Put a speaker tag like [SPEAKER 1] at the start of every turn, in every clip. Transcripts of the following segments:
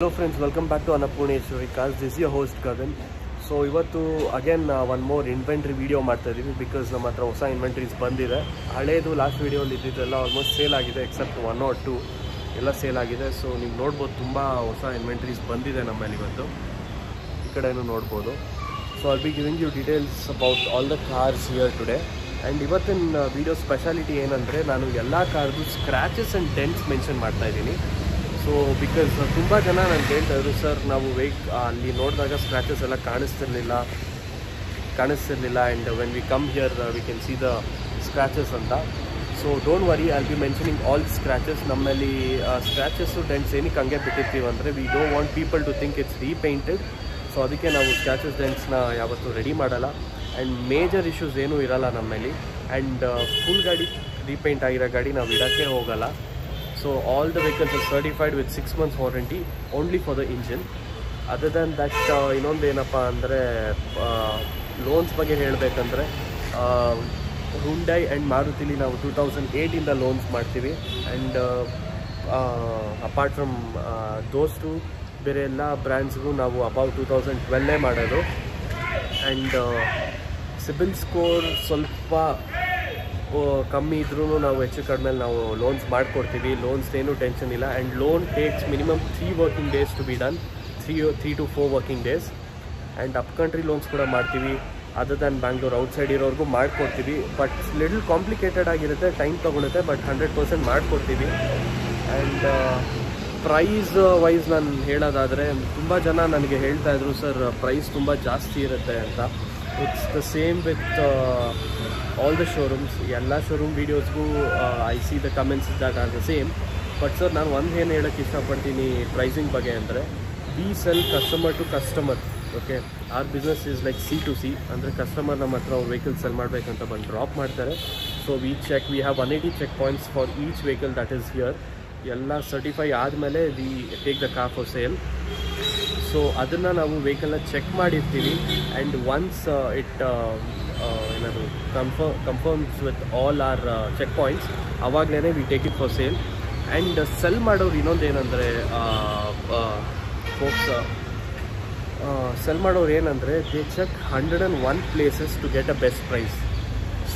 [SPEAKER 1] Hello friends, welcome back to Annapurneshwari Cars. This is your host Gagan. So ಇವತ್ತು again one more inventory video ಮಾಡ್ತಾ ಇದೀವಿ because ನಮ್ಮ ಹತ್ರ ಹೊಸ inventories ಬಂದಿದೆ. ಹಳೇದು ಲಾಸ್ಟ್ ವಿಡಿಯೋಲಿ ಇದ್ದಿದ್ದೆಲ್ಲ ಆಲ್ಮೋಸ್ಟ್ ಸೇಲ್ ಆಗಿದೆ ಎಕ್ಸೆಪ್ಟ್ 1 or 2 ಎಲ್ಲ ಸೇಲ್ ಆಗಿದೆ. ಸೊ ನೀವು ನೋಡ್ಬೋದು ತುಂಬ ಹೊಸ ಇನ್ವೆಂಟರೀಸ್ ಬಂದಿದೆ ನಮ್ಮಲ್ಲಿ ಇವತ್ತು. ಈ ಕಡೆನೂ ನೋಡ್ಬೋದು. So I'll be giving you details about all the cars here today. And ಇವತ್ತಿನ ವಿಡಿಯೋ ಸ್ಪೆಷಾಲಿಟಿ ಏನಂದರೆ ನಾನು ಎಲ್ಲ ಕಾರ್ದು ಸ್ಕ್ರ್ಯಾಚಸ್ ಆ್ಯಂಡ್ ಡೆಂಟ್ಸ್ ಮೆನ್ಷನ್ ಮಾಡ್ತಾ ಇದ್ದೀನಿ. ಸೊ ಬಿಕಾಸ್ ತುಂಬ ಜನ ನಾನು ಕೇಳ್ತಾಯಿದ್ರು, ಸರ್ ನಾವು ಅಲ್ಲಿ ನೋಡಿದಾಗ ಸ್ಕ್ರ್ಯಾಚಸ್ ಎಲ್ಲ ಕಾಣಿಸ್ತಿರ್ಲಿಲ್ಲ and when we come here we can see the scratches ಅಂತ. So don't worry, I will be mentioning all scratches. ನಮ್ಮಲ್ಲಿ ಸ್ಕ್ರ್ಯಾಚಸ್ಸು ಡೆಂಟ್ಸ್ ಏನಕ್ಕೆ ಹಂಗೆ ಬಿಟ್ಟಿರ್ತೀವಿ ಅಂದರೆ we don't want people to think it's repainted. So ಅದಕ್ಕೆ ನಾವು ಸ್ಕ್ರ್ಯಾಚಸ್ ಡೆಂಟ್ಸ್ನ ಯಾವತ್ತೂ ready ಮಾಡಲ್ಲ. ಆ್ಯಂಡ್ ಮೇಜರ್ ಇಶ್ಯೂಸ್ ಏನೂ ಇರೋಲ್ಲ ನಮ್ಮಲ್ಲಿ. ಆ್ಯಂಡ್ ಫುಲ್ ಗಾಡಿ ರೀಪೇಂಟ್ ಆಗಿರೋ ಗಾಡಿ ನಾವು ಇಡೋಕ್ಕೆ ಹೋಗಲ್ಲ. So all the vehicles are certified with 6 months warranty only for the engine. Other than that, ಇನ್ನೊಂದು ಏನಪ್ಪ ಅಂದರೆ ಲೋನ್ಸ್ ಬಗ್ಗೆ ಹೇಳಬೇಕಂದ್ರೆ ಹುಂಡೈ ಆ್ಯಂಡ್ ಮಾರುತಿಲಿ ನಾವು 2008ಇಂದ ಲೋನ್ಸ್ ಮಾಡ್ತೀವಿ. And apart from those two ಬೇರೆ ಎಲ್ಲ ಬ್ರ್ಯಾಂಡ್ಸ್ಗೂ ನಾವು ಅಬೌವ್ 2012 ಮಾಡೋದು. ಆ್ಯಂಡ್ ಸಿಬಿಲ್ ಸ್ಕೋರ್ ಸ್ವಲ್ಪ ಕಮ್ಮಿ ಇದ್ರೂ ನಾವು ಹೆಚ್ಚು ಕಡಿಮೆ ನಾವು ಲೋನ್ಸ್ ಮಾಡಿಕೊಡ್ತೀವಿ. ಲೋನ್ಸ್ ಏನೂ ಟೆನ್ಷನ್ ಇಲ್ಲ. And loan takes minimum 3 working days to be done, 3 to 4 working days. And up country loans ಕೂಡ ಮಾಡ್ತೀವಿ. ಅದರ್ ದ್ಯಾನ್ ಬ್ಯಾಂಗ್ಳೂರ್ ಔಟ್ಸೈಡ್ ಇರೋರ್ಗೂ ಮಾಡಿಕೊಡ್ತೀವಿ. ಬಟ್ ಲಿಟಲ್ ಕಾಂಪ್ಲಿಕೇಟೆಡ್ ಆಗಿರುತ್ತೆ, ಟೈಮ್ ತೊಗೊಳುತ್ತೆ, ಬಟ್ 100% ಮಾಡಿಕೊಡ್ತೀವಿ. ಆ್ಯಂಡ್ ಪ್ರೈಸ್ ವೈಸ್ ನಾನು ಹೇಳೋದಾದರೆ ತುಂಬ ಜನ ನನಗೆ ಹೇಳ್ತಾಯಿದ್ರು, ಸರ್ ಪ್ರೈಸ್ ತುಂಬ ಜಾಸ್ತಿ ಇರುತ್ತೆ ಅಂತ. It's the same with all the showrooms. ಎಲ್ಲ ಶೋರೂಮ್ ವೀಡಿಯೋಸ್ಗೂ I see the comments that are the same. But sir ನಾನು ಒಂದು ಏನು ಹೇಳೋಕ್ಕೆ ಇಷ್ಟಪಡ್ತೀನಿ ಪ್ರೈಸಿಂಗ್ ಬಗ್ಗೆ ಅಂದರೆ, we sell customer to customer. Okay, our business is like C2C. ಅಂದರೆ ಕಸ್ಟಮರ್ ನಮ್ಮ ಹತ್ರ ಅವ್ರ ವೆಹಿಕಲ್ ಸೆಲ್ ಮಾಡಬೇಕಂತ ಬಂದು ಡ್ರಾಪ್ ಮಾಡ್ತಾರೆ. So we have 180 check points for each vehicle that is here. ಎಲ್ಲ ಸರ್ಟಿಫೈ ಆದಮೇಲೆ we take the car for sale. So ಅದನ್ನು ನಾವು ವೆಹಿಕಲ್ನ ಚೆಕ್ ಮಾಡಿರ್ತೀವಿ. ಆ್ಯಂಡ್ ಒನ್ಸ್ ಇಟ್ ಏನಾದರೂ confirms with all our check points, ಆವಾಗಲೇ we take it for sale. And sell ಮಾಡೋರು ಇನ್ನೊಂದು ಏನಂದರೆ ಫೋಕ್ಸ್ ಸೆಲ್ ಮಾಡೋರು ಏನಂದರೆ they check 101 places to get a best price.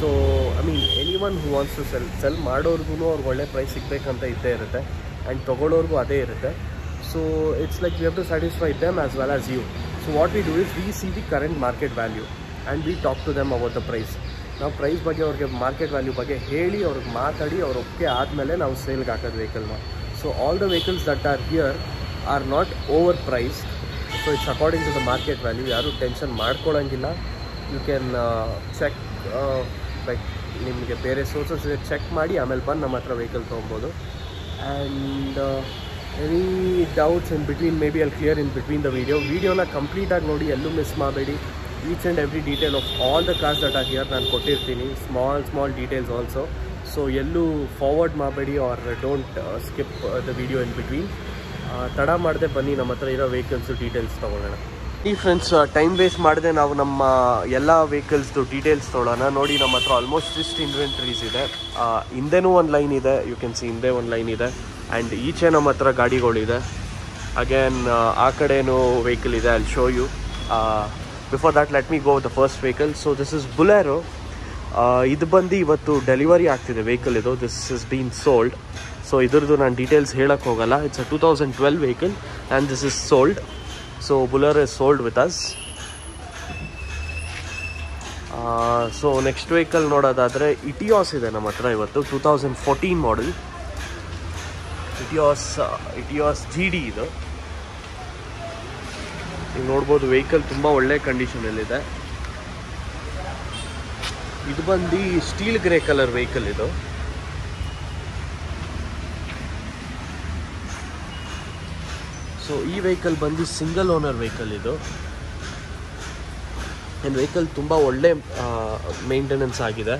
[SPEAKER 1] So I mean any one who wants to sell ಮಾಡೋರ್ಗು ಅವ್ರಿಗೆ ಒಳ್ಳೆ price ಸಿಗಬೇಕಂತ ಇದ್ದೇ ಇರುತ್ತೆ. ಆ್ಯಂಡ್ ತೊಗೊಳೋರ್ಗೂ ಅದೇ ಇರುತ್ತೆ. So it's like we have to satisfy them as well as you. So what we do is we see the current market value and we talk to them about the price. ನಾವು price ಬಗ್ಗೆ ಅವ್ರಿಗೆ market value ಬಗ್ಗೆ ಹೇಳಿ ಅವ್ರಿಗೆ ಮಾತಾಡಿ ಅವ್ರು ಒಪ್ಪಿಗೆ ಆದಮೇಲೆ ನಾವು ಸೇಲ್ಗೆ ಹಾಕೋದು ವೆಹಿಕಲ್ನ. So all the vehicles that are here are not over priced. So it's according to the market value. ಯಾರೂ ಟೆನ್ಷನ್ ಮಾಡ್ಕೊಳ್ಳೋಂಗಿಲ್ಲ. ಯು ಕ್ಯಾನ್ ಚೆಕ್ ಲೈಕ್ ನಿಮಗೆ ಬೇರೆ ಸೋರ್ಸಸ್ ಚೆಕ್ ಮಾಡಿ ಆಮೇಲೆ ಬಂದು ನಮ್ಮ ಹತ್ರ ವೆಹಿಕಲ್ ತೊಗೊಬೋದು. And any doubts in between may be ಅಲ್ಲಿ ಕ್ಲಿಯರ್ ಇನ್ ಬಿಟ್ವೀನ್ ದ ವಿಡಿಯೋನ ಕಂಪ್ಲೀಟಾಗಿ ನೋಡಿ, ಎಲ್ಲೂ ಮಿಸ್ ಮಾಡಬೇಡಿ. Each and every detail of all the cars that are here ನಾನು ಕೊಟ್ಟಿರ್ತೀನಿ, ಸ್ಮಾಲ್ ಡೀಟೇಲ್ಸ್ ಆಲ್ಸೋ. ಸೊ ಎಲ್ಲೂ ಫಾರ್ವರ್ಡ್ ಮಾಡಬೇಡಿ or don't skip the video in between. ತಡ ಮಾಡದೆ ಬನ್ನಿ, ನಮ್ಮ ಹತ್ರ ಇರೋ ವೆಹಿಕಲ್ಸು ಡೀಟೇಲ್ಸ್ ತೊಗೊಳ್ಳೋಣ. ಈ ಫ್ರೆಂಡ್ಸ್, ಟೈಮ್ ವೇಸ್ಟ್ ಮಾಡದೆ ನಾವು ನಮ್ಮ ಎಲ್ಲ ವೆಹಿಕಲ್ಸ್ದು ಡೀಟೇಲ್ಸ್ ತೊಗೊಳ್ಳೋಣ. ನೋಡಿ, ನಮ್ಮ ಹತ್ರ ಆಲ್ಮೋಸ್ಟ್ ಇಷ್ಟು ಇನ್ವೆಂಟ್ರೀಸ್ ಇದೆ. ಹಿಂದೆನೂ ಒಂದು ಲೈನ್ ಇದೆ, ಯು ಕ್ಯಾನ್ ಸಿ ಹಿಂದೆ ಒಂದು ಲೈನ್ ಇದೆ. ಆ್ಯಂಡ್ ಈಚೆ ನಮ್ಮ ಹತ್ರ ಗಾಡಿಗಳಿದೆ. ಅಗೇನ್ ಆ ಕಡೆಯೂ ವೆಹಿಕಲ್ ಇದೆ, I will show you. Before that let me go the first vehicle. So this is Bolero. ಇದು ಬಂದು ಇವತ್ತು ಡೆಲಿವರಿ ಆಗ್ತಿದೆ ವೆಹಿಕಲ್. ಇದು this is been sold. So ಇದ್ರದ್ದು ನಾನು ಡೀಟೇಲ್ಸ್ ಹೇಳೋಕ್ಕೆ ಹೋಗಲ್ಲ. It's a 2012 vehicle and this is sold. So Bolero is sold with us. So next vehicle ನೋಡೋದಾದರೆ ಇಟಿಯಾಸ್ ಇದೆ ನಮ್ಮ ಹತ್ರ ಇವತ್ತು. 2014 ಮಾಡಲ್ ಇಟಿಯಾಸ್ GD ಇದು. ನೀವು ನೋಡ್ಬೋದು ವೆಹಿಕಲ್ ತುಂಬ ಒಳ್ಳೆ ಕಂಡೀಷನಲ್ಲಿದೆ. ಇದು ಬಂದು ಸ್ಟೀಲ್ ಗ್ರೇ ಕಲರ್ ವೆಹಿಕಲ್ ಇದು. ಸೊ ಈ ವೆಹಿಕಲ್ ಬಂದು ಸಿಂಗಲ್ ಓನರ್ ವೆಹಿಕಲ್ ಇದು. ಆ್ಯಂಡ್ ವೆಹಿಕಲ್ ತುಂಬ ಒಳ್ಳೆ ಮೇಂಟೆನೆನ್ಸ್ ಆಗಿದೆ.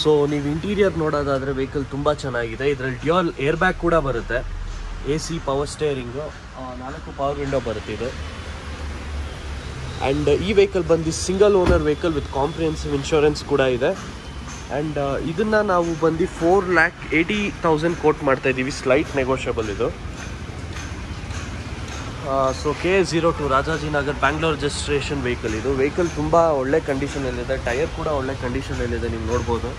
[SPEAKER 1] ಸೊ ನೀವು ಇಂಟೀರಿಯರ್ ನೋಡೋದಾದರೆ ವೆಹಿಕಲ್ ತುಂಬ ಚೆನ್ನಾಗಿದೆ. ಇದರಲ್ಲಿ ಡ್ಯುಯಲ್ ಏರ್ ಬ್ಯಾಗ್ ಕೂಡ ಬರುತ್ತೆ, AC, power steering, 4 power window ಬರುತ್ತೆ ಇದು. ಆ್ಯಂಡ್ ಈ ವೆಹಿಕಲ್ ಬಂದು single owner vehicle with comprehensive insurance ಕೂಡ ಇದೆ. ಆ್ಯಂಡ್ ಇದನ್ನು ನಾವು ಬಂದು 4,80,000 ಕೋಟ್ ಮಾಡ್ತಾಯಿದ್ದೀವಿ, ಸ್ಲೈಟ್ ನೆಗೋಷಿಯಬಲ್ ಇದು. So KA02 Rajajinagar Bangalore registration vehicle ಇದು. ವೆಹಿಕಲ್ ತುಂಬ ಒಳ್ಳೆ ಕಂಡೀಷನಲ್ಲಿದೆ, ಟೈರ್ ಕೂಡ ಒಳ್ಳೆ ಕಂಡೀಷನಲ್ಲಿದೆ, ನೀವು ನೋಡ್ಬೋದು.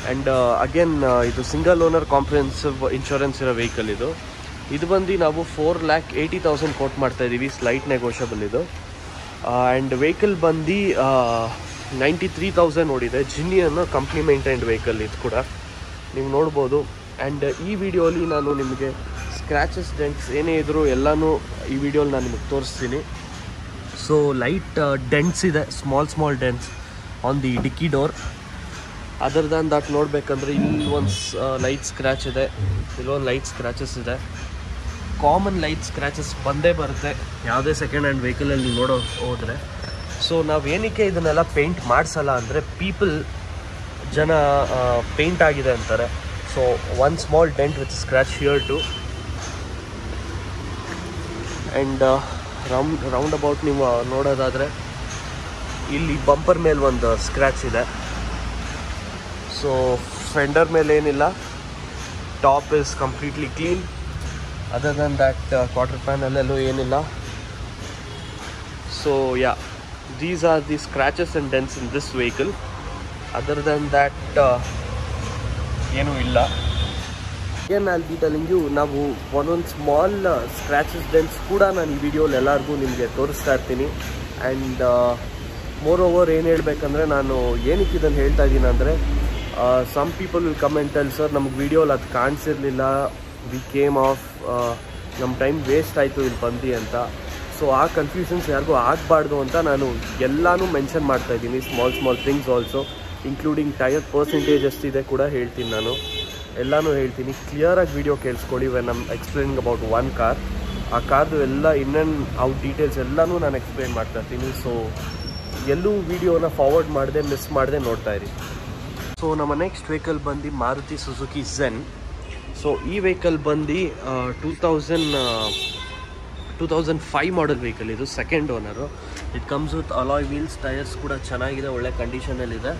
[SPEAKER 1] ಆ್ಯಂಡ್ ಅಗೇನ್ ಇದು ಸಿಂಗಲ್ ಓನರ್ ಕಾಂಪ್ರಿಹೆನ್ಸಿವ್ ಇನ್ಶೂರೆನ್ಸ್ ಇರೋ ವೆಹಿಕಲ್ ಇದು. ಇದು ಬಂದು ನಾವು 4,80,000 ಕೋಟ್ ಮಾಡ್ತಾಯಿದ್ದೀವಿ, ಸ್ಲೈಟ್ ನೆಗೋಷಿಯಬಲ್ ಇದು. ಆ್ಯಂಡ್ ವೆಹಿಕಲ್ ಬಂದು 93,000 ಓಡಿದೆ. ಜಿನ್ನಿ ಅನ್ನೋ ಕಂಪ್ನಿ ಮೇಂಟೈನ್ಡ್ ವೆಹಿಕಲ್ ಇದು ಕೂಡ ನೀವು ನೋಡ್ಬೋದು. ಆ್ಯಂಡ್ ಈ ವಿಡಿಯೋಲಿ ನಾನು ನಿಮಗೆ ಸ್ಕ್ರ್ಯಾಚಸ್ ಡೆಂಟ್ಸ್ ಏನೇ ಇದ್ದರೂ ಎಲ್ಲನೂ ಈ ವಿಡಿಯೋಲಿ ನಾನು ನಿಮಗೆ ತೋರಿಸ್ತೀನಿ. ಸೊ ಲೈಟ್ ಡೆಂಟ್ಸ್ ಇದೆ, small dents on the dickey door. Other than that ನೋಡಬೇಕಂದ್ರೆ ಇಲ್ಲಿ ಒಂದು ಲೈಟ್ ಸ್ಕ್ರ್ಯಾಚ್ ಇದೆ, ಇಲ್ಲೊಂದು ಲೈಟ್ ಸ್ಕ್ರ್ಯಾಚಸ್ ಇದೆ. ಕಾಮನ್ ಲೈಟ್ ಸ್ಕ್ರ್ಯಾಚಸ್ ಬಂದೇ ಬರುತ್ತೆ ಯಾವುದೇ ಸೆಕೆಂಡ್ ಹ್ಯಾಂಡ್ ವೆಹಿಕಲಲ್ಲಿ ನೋಡೋ ಹೋದರೆ. ಸೊ ನಾವು ಏನಕ್ಕೆ ಇದನ್ನೆಲ್ಲ ಪೇಂಟ್ ಮಾಡಿಸಲ್ಲ ಅಂದರೆ ಜನ ಪೇಂಟ್ ಆಗಿದೆ ಅಂತಾರೆ. So one small dent with scratch here too. And round about ನೀವು ನೋಡೋದಾದರೆ ಇಲ್ಲಿ ಬಂಪರ್ ಮೇಲೆ ಒಂದು ಸ್ಕ್ರ್ಯಾಚ್ ಇದೆ. ಸೊ ಫೆಂಡರ್ ಮೇಲೆ ಏನಿಲ್ಲ, top is completely clean. Other than that quarter ಪ್ಯಾನಲ್ಲೂ ಏನಿಲ್ಲ. So yeah, these are the scratches and dents in this vehicle. Other than that ಏನು ಇಲ್ಲ. again I'll be telling you, ನಾವು ಒಂದೊಂದು ಸ್ಮಾಲ್ ಸ್ಕ್ರ್ಯಾಚಸ್ ಡೆಂಟ್ಸ್ ಕೂಡ ನಾನು ಈ ವಿಡಿಯೋಲಿ ಎಲ್ಲರಿಗೂ ನಿಮಗೆ ತೋರಿಸ್ತಾ ಇರ್ತೀನಿ. ಆ್ಯಂಡ್ ಮೋರ್ ಓವರ್ ಏನು ಹೇಳಬೇಕಂದ್ರೆ, ನಾನು ಏನಕ್ಕೆ ಇದನ್ನು ಹೇಳ್ತಾ ಇದ್ದೀನಿ ಅಂದರೆ, some people will come and tell sir ನಮಗೆ ವಿಡಿಯೋಲಿ ಅದು ಕಾಣಿಸಿರಲಿಲ್ಲ, ವಿ ಕೇಮ್ ಆಫ್, ನಮ್ಮ ಟೈಮ್ ವೇಸ್ಟ್ ಆಯಿತು ಇಲ್ಲಿ ಬಂದು ಅಂತ. ಸೊ ಆ ಕನ್ಫ್ಯೂಷನ್ಸ್ ಯಾರಿಗೂ ಆಗಬಾರ್ದು ಅಂತ ನಾನು ಎಲ್ಲನೂ ಮೆನ್ಷನ್ ಮಾಡ್ತಾಯಿದ್ದೀನಿ. Small things also, including tyre percentage ಎಷ್ಟಿದೆ ಕೂಡ ಹೇಳ್ತೀನಿ, ನಾನು ಎಲ್ಲನೂ ಹೇಳ್ತೀನಿ. ಕ್ಲಿಯರಾಗಿ ವಿಡಿಯೋ ಕೇಳಿಸ್ಕೊಳ್ಳಿ. When I'm explaining about one car, ಆ ಕಾರ್ದು ಎಲ್ಲ ಇನ್ ಆ್ಯಂಡ್ ಔಟ್ ಡೀಟೇಲ್ಸ್ ಎಲ್ಲನೂ ನಾನು ಎಕ್ಸ್ಪ್ಲೇನ್ ಮಾಡ್ತಾಯಿರ್ತೀನಿ. ಸೊ ಎಲ್ಲೂ ವಿಡಿಯೋನ ಫಾರ್ವರ್ಡ್ ಮಾಡದೆ ಮಿಸ್ ಮಾಡದೆ ನೋಡ್ತಾಯಿರಿ. ಸೊ ನಮ್ಮ ನೆಕ್ಸ್ಟ್ ವೆಹಿಕಲ್ ಬಂದು ಮಾರುತಿ ಸುಜುಕಿ ಝೆನ್. ಸೊ ಈ ವೆಹಿಕಲ್ ಬಂದು 2005 ಮಾಡಲ್ ವೆಹಿಕಲ್ ಇದು, second owner. It comes with alloy wheels, tyres ಕೂಡ ಚೆನ್ನಾಗಿದೆ, ಒಳ್ಳೆ ಕಂಡೀಷನಲ್ಲಿದೆ.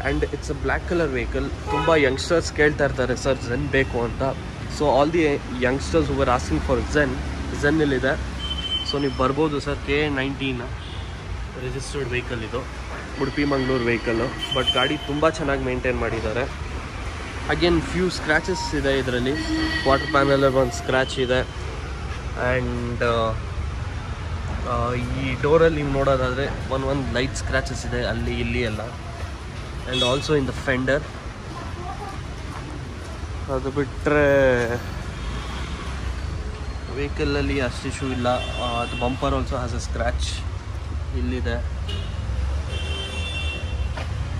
[SPEAKER 1] And it's a black colour vehicle. ತುಂಬ ಯಂಗ್ಸ್ಟರ್ಸ್ ಕೇಳ್ತಾ ಇರ್ತಾರೆ ಸರ್ ಝೆನ್ ಬೇಕು ಅಂತ. So all the youngsters who are asking for ಝೆನ್ನಲ್ಲಿದೆ. ಸೊ ನೀವು ಬರ್ಬೋದು ಸರ್. KA19 ರಿಜಿಸ್ಟರ್ಡ್ ವೆಹಿಕಲ್ ಇದು, ಉಡುಪಿ ಮಂಗಳೂರು ವೆಹಿಕಲ್ಲು. ಬಟ್ ಗಾಡಿ ತುಂಬ ಚೆನ್ನಾಗಿ ಮೇಂಟೈನ್ ಮಾಡಿದ್ದಾರೆ. ಅಗೇನ್ ಫ್ಯೂ ಸ್ಕ್ರ್ಯಾಚಸ್ ಇದೆ ಇದರಲ್ಲಿ. ಕ್ವಾರ್ಟರ್ ಪ್ಯಾನಲ್ ಒಂದು ಸ್ಕ್ರ್ಯಾಚ್ ಇದೆ. ಆ್ಯಂಡ್ ಈ ಡೋರಲ್ಲಿ ನೀವು ನೋಡೋದಾದರೆ ಒಂದು ಲೈಟ್ ಸ್ಕ್ರ್ಯಾಚಸ್ ಇದೆ ಅಲ್ಲಿ ಇಲ್ಲಿ ಎಲ್ಲ. And also in the ಫೆಂಡರ್. ಅದು ಬಿಟ್ಟರೆ ವೆಹಿಕಲಲ್ಲಿ ಅಷ್ಟು ಇಶ್ಯೂ ಇಲ್ಲ. ಅದು bumper also has a scratch ಇಲ್ಲಿದೆ.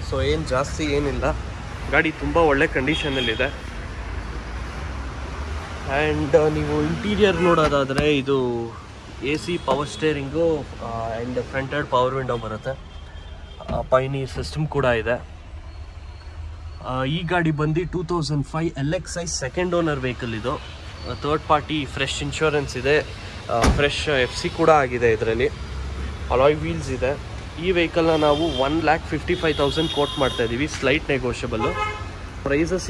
[SPEAKER 1] ಸೊ ಏನು ಜಾಸ್ತಿ ಏನಿಲ್ಲ, ಗಾಡಿ ತುಂಬ ಒಳ್ಳೆ ಕಂಡೀಷನಲ್ಲಿದೆ. ಆ್ಯಂಡ್ ನೀವು ಇಂಟೀರಿಯರ್ ನೋಡೋದಾದರೆ ಇದು AC power steering and front and power window ಬರುತ್ತೆ. ಪೈನೀರ್ ಸಿಸ್ಟಮ್ ಕೂಡ ಇದೆ. ಈ ಗಾಡಿ ಬಂದು 2005 LXi ಸೆಕೆಂಡ್ ಓನರ್ ವೆಹಿಕಲ್ ಇದು. ಥರ್ಡ್ ಪಾರ್ಟಿ ಫ್ರೆಶ್ ಇನ್ಶೂರೆನ್ಸ್ ಇದೆ, ಫ್ರೆಶ್ FC ಕೂಡ ಆಗಿದೆ. ಇದರಲ್ಲಿ ಅಲಾಯ್ ವೀಲ್ಸ್ ಇದೆ. ಈ ವೆಹಿಕಲ್ನ ನಾವು 1,55,000 ಕೋಟ್ ಮಾಡ್ತಾಯಿದ್ದೀವಿ, ಸ್ಲೈಟ್ ನೆಗೋಷಿಯಬಲ್ಲು. ಪ್ರೈಸಸ್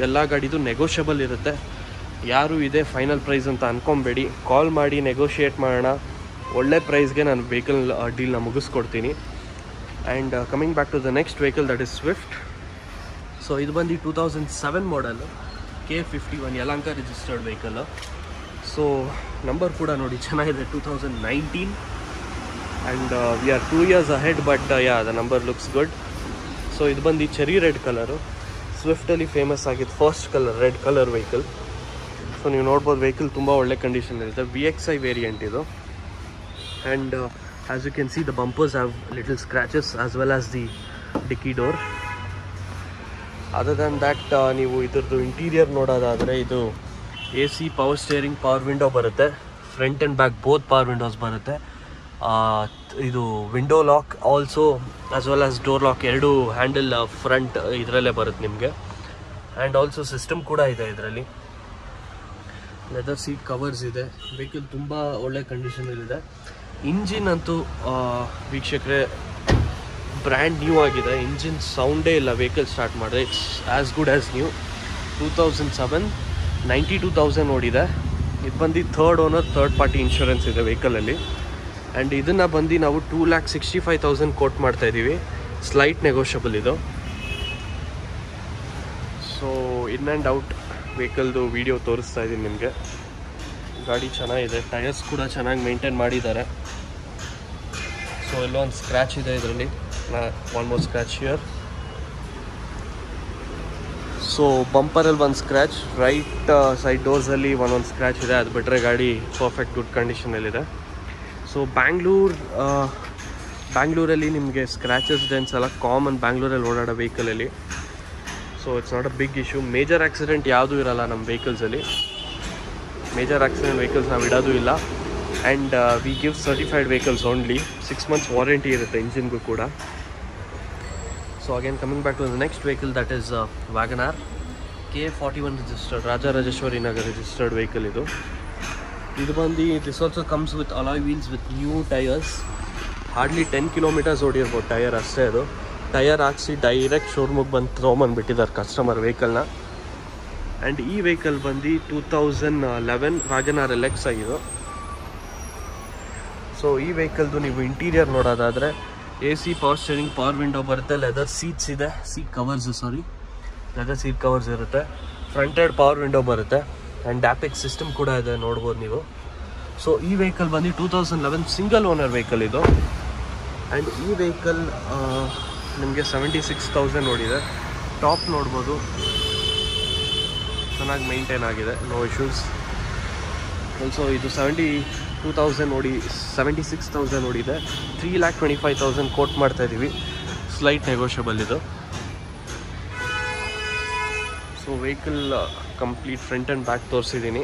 [SPEAKER 1] ಎಲ್ಲ ಗಾಡಿದು ನೆಗೋಷಿಯಬಲ್ ಇರುತ್ತೆ. ಯಾರು ಇದೆ ಫೈನಲ್ ಪ್ರೈಸ್ ಅಂತ ಅಂದ್ಕೊಬೇಡಿ. ಕಾಲ್ ಮಾಡಿ ನೆಗೋಷಿಯೇಟ್ ಮಾಡೋಣ. ಒಳ್ಳೆ ಪ್ರೈಸ್ಗೆ ನಾನು ವೆಹಿಕಲ್ ಡೀಲ್ನ ಮುಗಿಸ್ಕೊಡ್ತೀನಿ. And coming back to the next vehicle, that is Swift. So ಇದು ಬಂದು 2007 model, K51 Yelahanka registered vehicle. So number ಕೂಡ ನೋಡಿ ಚೆನ್ನಾಗಿದೆ, 2019. And we are 2 years ahead, but yeah the number looks good. So ಇದು ಬಂದು ಚೆರಿ ರೆಡ್ ಕಲರು. ಸ್ವಿಫ್ಟಲ್ಲಿ famous ಆಗಿದ್ದು first colour red colour vehicle. So ನೀವು ನೋಡ್ಬೋದು ವೆಹಿಕಲ್ ತುಂಬ ಒಳ್ಳೆ ಕಂಡೀಷನ್ ಇರುತ್ತೆ. VXi ವೇರಿಯಂಟ್ ಇದು. And as you can see the bumpers have little scratches as well as the dickey door. Other than that ನೀವು ಇದ್ರದ್ದು ಇಂಟೀರಿಯರ್ ನೋಡೋದಾದರೆ ಇದು AC power steering, power window ಬರುತ್ತೆ. Front and back both power windows ಬರುತ್ತೆ. ಇದು window lock also as well as door lock, ಎರಡು handle front ಇದರಲ್ಲೇ ಬರುತ್ತೆ ನಿಮಗೆ. ಆ್ಯಂಡ್ ಆಲ್ಸೋ ಸಿಸ್ಟಮ್ ಕೂಡ ಇದೆ ಇದರಲ್ಲಿ. ಲೆದರ್ ಸೀಟ್ ಕವರ್ಸ್ ಇದೆ. ವೆಹಿಕಲ್ ತುಂಬ ಒಳ್ಳೆ ಕಂಡೀಷನಲ್ಲಿದೆ. ಇಂಜಿನ್ ಅಂತೂ ವೀಕ್ಷಕರೇ ಬ್ರ್ಯಾಂಡ್ ನ್ಯೂ ಆಗಿದೆ, ಇಂಜಿನ್ ಸೌಂಡೇ ಇಲ್ಲ ವೆಹಿಕಲ್ ಸ್ಟಾರ್ಟ್ ಮಾಡಿದ್ರೆ. It's as good as new. 2007 92,000 ಓಡಿದೆ. ಇದು ಬಂದು third owner, third party insurance ಇದೆ ವೆಹಿಕಲಲ್ಲಿ. ಆ್ಯಂಡ್ ಇದನ್ನು ಬಂದು ನಾವು 2,65,000 ಕೋಟ್ ಮಾಡ್ತಾಯಿದ್ದೀವಿ. ಸ್ಲೈಟ್ ನೆಗೋಷಿಯಬಲ್ ಇದು. ಸೊ ಇನ್ ಆ್ಯಂಡ್ ಔಟ್ ವೆಹಿಕಲ್ದು ವೀಡಿಯೋ ತೋರಿಸ್ತಾ ಇದ್ದೀನಿ ನಿಮಗೆ. ಗಾಡಿ ಚೆನ್ನಾಗಿದೆ, ಟಯರ್ಸ್ ಕೂಡ ಚೆನ್ನಾಗಿ ಮೇಂಟೈನ್ ಮಾಡಿದ್ದಾರೆ. ಸೊ ಎಲ್ಲೋ ಒಂದು ಸ್ಕ್ರ್ಯಾಚ್ ಇದೆ ಇದರಲ್ಲಿ, one more scratch here. So ಬಂಪರಲ್ಲಿ ಒಂದು ಸ್ಕ್ರ್ಯಾಚ್, ರೈಟ್ ಸೈಡ್ ಡೋರ್ಸಲ್ಲಿ ಒಂದೊಂದು ಸ್ಕ್ರ್ಯಾಚ್ ಇದೆ. ಅದು ಬಿಟ್ಟರೆ ಗಾಡಿ ಪರ್ಫೆಕ್ಟ್ ಗುಡ್ ಕಂಡೀಷನಲ್ಲಿದೆ. ಸೊ ಬ್ಯಾಂಗ್ಳೂರಲ್ಲಿ ನಿಮಗೆ ಸ್ಕ್ರ್ಯಾಚಸ್ ಡೆನ್ಸ್ ಎಲ್ಲ ಕಾಮನ್ ಬ್ಯಾಂಗ್ಳೂರಲ್ಲಿ ಓಡಾಡೋ ವೆಹಿಕಲಲ್ಲಿ. So it's not a big issue. Major accident ಯಾವುದೂ ಇರೋಲ್ಲ ನಮ್ಮ ವೆಹಿಕಲ್ಸಲ್ಲಿ. ಮೇಜರ್ ಆಕ್ಸಿಡೆಂಟ್ ವೆಹಿಕಲ್ಸ್ ನಾವು ಇಡೋದು ಇಲ್ಲ. And we give certified vehicles only. 6 months warranty ಇರುತ್ತೆ ಇಂಜಿನ್ಗೂ ಕೂಡ. So again coming back to the next vehicle, that is WagonR K41 registered, Rajarajeshwari Nagar registered vehicle ಇದು. ಇದು ಬಂದು this also comes with alloy wheels with new tyres. Hardly 10 kilometers ಓಡಿರ್ಬೋದು tyre ಅಷ್ಟೇ. ಅದು tyre ಹಾಕ್ಸಿ ಡೈರೆಕ್ಟ್ ಶೋರೂಮಿಗೆ ಬಂದು ತೊಗೊಂಬಂದುಬಿಟ್ಟಿದ್ದಾರೆ ಕಸ್ಟಮರ್ ವೆಹಿಕಲ್ನ. ಆ್ಯಂಡ್ ಈ ವೆಹಿಕಲ್ ಬಂದು 2011 ವ್ಯಾಗನಾರ್ LX ಆಗಿದ್ದು. ಸೊ ಈ ವೆಹಿಕಲ್ದು ನೀವು ಇಂಟೀರಿಯರ್ ನೋಡೋದಾದರೆ AC, power steering, power window ಬರುತ್ತೆ, ಲೆದರ್ ಸೀಟ್ಸ್ ಇದೆ, ಲೆದರ್ ಸೀಟ್ ಕವರ್ಸ್ ಇರುತ್ತೆ, ಫ್ರಂಟೆಡ್ ಪವರ್ ವಿಂಡೋ ಬರುತ್ತೆ, ಆ್ಯಂಡ್ ಡ್ಯಾಪಿಕ್ ಸಿಸ್ಟಮ್ ಕೂಡ ಇದೆ, ನೋಡ್ಬೋದು ನೀವು. ಸೊ ಈ ವೆಹಿಕಲ್ ಬಂದು 2011 ಸಿಂಗಲ್ ಓನರ್ ವೆಹಿಕಲ್ ಇದು. ಆ್ಯಂಡ್ ಈ ವೆಹಿಕಲ್ ನಿಮಗೆ 76,000 ಓಡಿದೆ. ಟಾಪ್ ನೋಡ್ಬೋದು, ಚೆನ್ನಾಗಿ ಮೇಂಟೈನ್ ಆಗಿದೆ, ನೋ ಇಶ್ಯೂಸ್. ಆಲ್ಸೋ ಇದು 76,000 ಓಡಿದೆ. 3,25,000 ಕೋಟ್ ಮಾಡ್ತಾಯಿದ್ದೀವಿ. ಸ್ಲೈಟ್ ನೆಗೋಷಿಯಬಲ್ ಇದು. So vehicle complete front and back ತೋರಿಸಿದ್ದೀನಿ.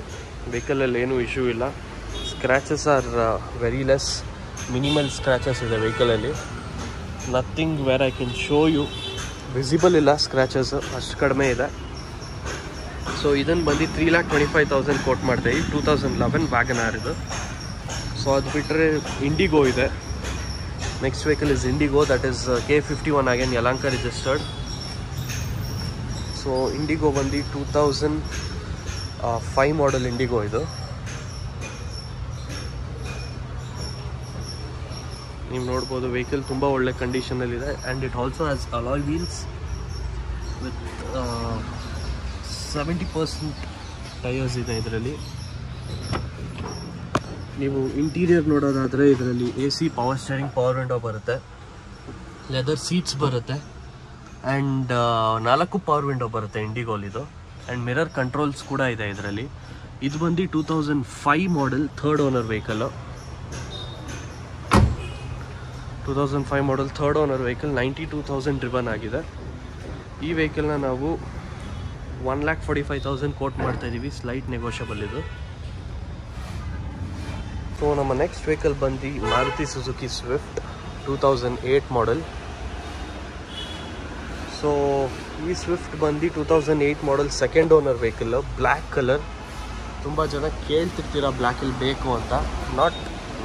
[SPEAKER 1] ವೆಹಿಕಲಲ್ಲಿ ಏನೂ ಇಶ್ಯೂ ಇಲ್ಲ. Scratches are very less, minimal scratches ಇದೆ ವೆಹಿಕಲಲ್ಲಿ. Nothing where I can show you. Visible ಇಲ್ಲ ಸ್ಕ್ರ್ಯಾಚಸ್, ಅಷ್ಟು ಕಡಿಮೆ ಇದೆ. ಸೊ ಇದನ್ನು ಬಂದು 3,25,000 ಕೋಟ್ ಮಾಡ್ತಾಯಿದ್ದೀವಿ. 2011 ವ್ಯಾಗನಾರ್ ಇದು. ಸೊ ಅದು ಬಿಟ್ಟರೆ ಇಂಡಿಗೋ ಇದೆ. Next vehicle is IndiGo, that is K51 again Yelahanka registered. So IndiGo ಬಂದು 2005 ಮಾಡೆಲ್ ಇಂಡಿಗೋ ಇದು. ನೀವು ನೋಡ್ಬೋದು ವೆಹಿಕಲ್ ತುಂಬ ಒಳ್ಳೆ ಕಂಡೀಷನಲ್ಲಿದೆ. And it also has alloy wheels with 70% tyres ಇದೆ ಇದರಲ್ಲಿ. ನೀವು ಇಂಟೀರಿಯರ್ ನೋಡೋದಾದರೆ ಇದರಲ್ಲಿ AC, power steering, power window ಬರುತ್ತೆ, ಲೆದರ್ ಸೀಟ್ಸ್ ಬರುತ್ತೆ, ಆ್ಯಂಡ್ 4 ಪವರ್ ವಿಂಡೋ ಬರುತ್ತೆ ಇಂಡಿಗೋಲಿದು. ಆ್ಯಂಡ್ ಮಿರರ್ ಕಂಟ್ರೋಲ್ಸ್ ಕೂಡ ಇದೆ ಇದರಲ್ಲಿ. ಇದು ಬಂದು 2005 model, third owner vehicle. 2005 model third owner vehicle, 92,000 driven ಆಗಿದೆ. ಈ ವೆಹಿಕಲ್ನ ನಾವು 1,45,000 ಕೋಟ್ ಮಾಡ್ತಾಯಿದ್ದೀವಿ. ಸ್ಲೈಟ್ ನೆಗೋಷಿಯಬಲ್ ಇದು. ಸೊ ನಮ್ಮ ನೆಕ್ಸ್ಟ್ ವೆಹಿಕಲ್ ಬಂದು Maruti Suzuki Swift 2008 model. So ಈ ಸ್ವಿಫ್ಟ್ ಬಂದು 2008 model second owner vehicle, black colour. ತುಂಬ ಜನ ಕೇಳ್ತಿರ್ತೀರ ಬ್ಲ್ಯಾಕಲ್ಲಿ ಬೇಕು ಅಂತ. Not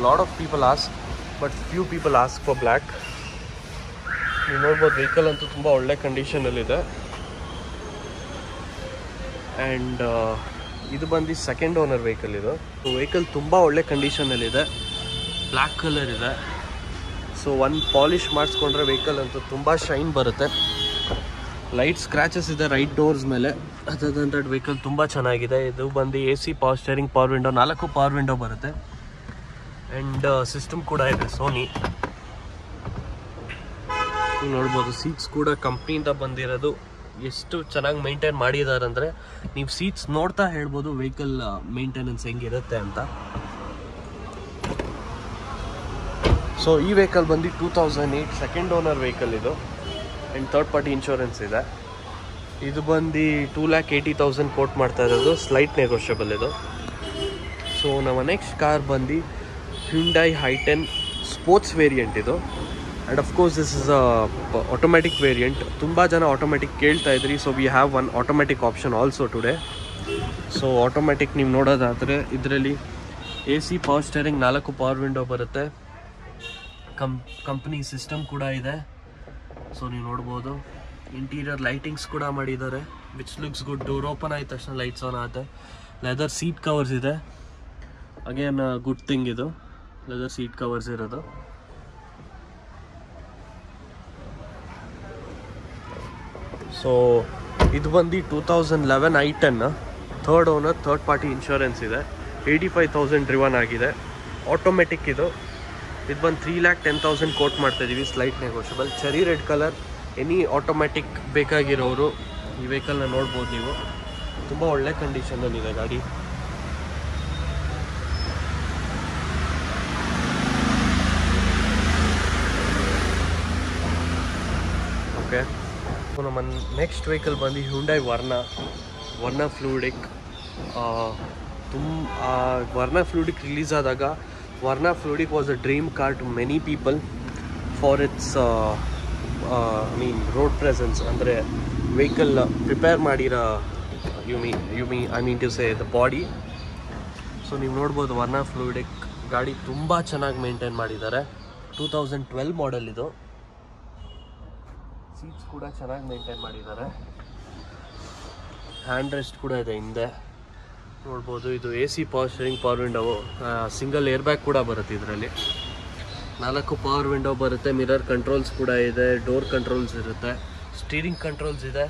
[SPEAKER 1] lot of people ask, but few people ask for black. ನೀವು ನೋಡ್ಬೋದು ವೆಹಿಕಲ್ ಅಂತೂ ತುಂಬ ಒಳ್ಳೆ ಕಂಡೀಷನಲ್ಲಿದೆ. ಆ್ಯಂಡ್ ಇದು ಬಂದು ಸೆಕೆಂಡ್ ಓನರ್ ವೆಹಿಕಲ್ ಇದು. ವೆಹಿಕಲ್ ತುಂಬ ಒಳ್ಳೆ ಕಂಡೀಷನಲ್ಲಿದೆ, ಬ್ಲ್ಯಾಕ್ ಕಲರ್ ಇದೆ. ಸೊ ಒಂದು ಪಾಲಿಷ್ ಮಾಡಿಸ್ಕೊಂಡ್ರೆ ವೆಹಿಕಲ್ ಅಂತೂ ತುಂಬ ಶೈನ್ ಬರುತ್ತೆ. ಲೈಟ್ ಸ್ಕ್ರ್ಯಾಚಸ್ ಇದೆ ರೈಟ್ ಡೋರ್ಸ್ ಮೇಲೆ. ಅದರ್ ದನ್ ದಟ್ ವೆಹಿಕಲ್ ತುಂಬ ಚೆನ್ನಾಗಿದೆ. ಇದು ಬಂದು AC, power steering, power window, 4 power window ಬರುತ್ತೆ. ಆ್ಯಂಡ್ ಸಿಸ್ಟಮ್ ಕೂಡ ಇದೆ ಸೋನಿ. ನೋಡ್ಬೋದು ಸೀಟ್ಸ್ ಕೂಡ ಕಂಪ್ನಿಯಿಂದ ಬಂದಿರೋದು. ಎಷ್ಟು ಚೆನ್ನಾಗಿ ಮೇಂಟೈನ್ ಮಾಡಿದ್ದಾರೆ ಅಂದರೆ ನೀವು ಸೀಟ್ಸ್ ನೋಡ್ತಾ ಹೇಳ್ಬೋದು ವೆಹಿಕಲ್ ಮೇಂಟೆನೆನ್ಸ್ ಹೆಂಗಿರುತ್ತೆ ಅಂತ. ಸೊ ಈ ವೆಹಿಕಲ್ ಬಂದು 2008 ಸೆಕೆಂಡ್ ಓನರ್ ವೆಹಿಕಲ್ ಇದು. ಆ್ಯಂಡ್ ಥರ್ಡ್ ಪಾರ್ಟಿ ಇನ್ಶೂರೆನ್ಸ್ ಇದೆ. ಇದು ಬಂದು 2,80,000 ಕೋಟ್ ಮಾಡ್ತಾ ಇರೋದು. ಸ್ಲೈಟ್ ನೆಗೋಷಿಯಬಲ್ ಇದು. ಸೊ ನಮ್ಮ ನೆಕ್ಸ್ಟ್ ಕಾರ್ ಬಂದು Hyundai i10 ಸ್ಪೋರ್ಟ್ಸ್ ವೇರಿಯಂಟ್ ಇದು. And of course this is automatic variant. ತುಂಬ ಜನ ಆಟೋಮ್ಯಾಟಿಕ್ ಕೇಳ್ತಾ ಇದ್ರಿ. So we have one automatic option also today. So automatic ನೀವು ನೋಡೋದಾದರೆ ಇದರಲ್ಲಿ AC, power steering, 4 power window ಬರುತ್ತೆ. ಕಂಪ್ನಿ ಸಿಸ್ಟಮ್ ಕೂಡ ಇದೆ. ಸೊ ನೀವು ನೋಡ್ಬೋದು ಇಂಟೀರಿಯರ್ ಲೈಟಿಂಗ್ಸ್ ಕೂಡ ಮಾಡಿದ್ದಾರೆ, which looks good. Door open ಆದ ತಕ್ಷಣ ಲೈಟ್ಸ್ ಆನ್ ಆಗುತ್ತೆ. ಲೆದರ್ ಸೀಟ್ ಕವರ್ಸ್ ಇದೆ, ಅಗೇನ್ ಗುಡ್ ಥಿಂಗ್ ಇದು, ಲೆದರ್ ಸೀಟ್ ಕವರ್ಸ್ ಇರೋದು. ಸೊ ಇದು ಬಂದು 2011 i10 third owner, third party insurance ಇದೆ. 85,000 ಡ್ರಿವನ್ ಆಗಿದೆ. ಆಟೋಮೆಟಿಕ್ ಇದು ಬಂದು 3,10,000 ಕೋಟ್ ಮಾಡ್ತಾಯಿದ್ದೀವಿ, slight negotiable. Cherry red colour. Any automatic ಬೇಕಾಗಿರೋರು ಈ ವೆಹಿಕಲ್ನ ನೋಡ್ಬೋದು ನೀವು. ತುಂಬ ಒಳ್ಳೆ ಕಂಡೀಷನಲ್ಲಿದೆ ಗಾಡಿ. ಓಕೆ, ನಮ್ಮ ನೆಕ್ಸ್ಟ್ ವೆಹಿಕಲ್ ಬಂದು Hyundai Verna Fluidic. Verna Fluidic release ಆದಾಗ Verna Fluidic was a dream car to many people for its road presence. ಅಂದರೆ ವೆಹಿಕಲ್ ಪ್ರಿಪೇರ್ ಮಾಡಿರೋ I mean to say the body. So ನೀವು ನೋಡ್ಬೋದು Verna ಫ್ಲೂಯಿಡಿಕ್ ಗಾಡಿ ತುಂಬ ಚೆನ್ನಾಗಿ maintain ಮಾಡಿದ್ದಾರೆ. 2012 ಮಾಡೆಲ್ ಇದು. ಸೀಟ್ಸ್ ಕೂಡ ಚೆನ್ನಾಗಿ ಮೇಂಟೈನ್ ಮಾಡಿದ್ದಾರೆ. ಹ್ಯಾಂಡ್ ರೆಸ್ಟ್ ಕೂಡ ಇದೆ ಹಿಂದೆ ನೋಡ್ಬೋದು. ಇದು AC power steering, power window, single air bag ಕೂಡ ಬರುತ್ತೆ ಇದರಲ್ಲಿ. 4 ಪವರ್ ವಿಂಡೋ ಬರುತ್ತೆ. ಮಿರರ್ ಕಂಟ್ರೋಲ್ಸ್ ಕೂಡ ಇದೆ, ಡೋರ್ ಕಂಟ್ರೋಲ್ಸ್ ಇರುತ್ತೆ, ಸ್ಟೀರಿಂಗ್ ಕಂಟ್ರೋಲ್ಸ್ ಇದೆ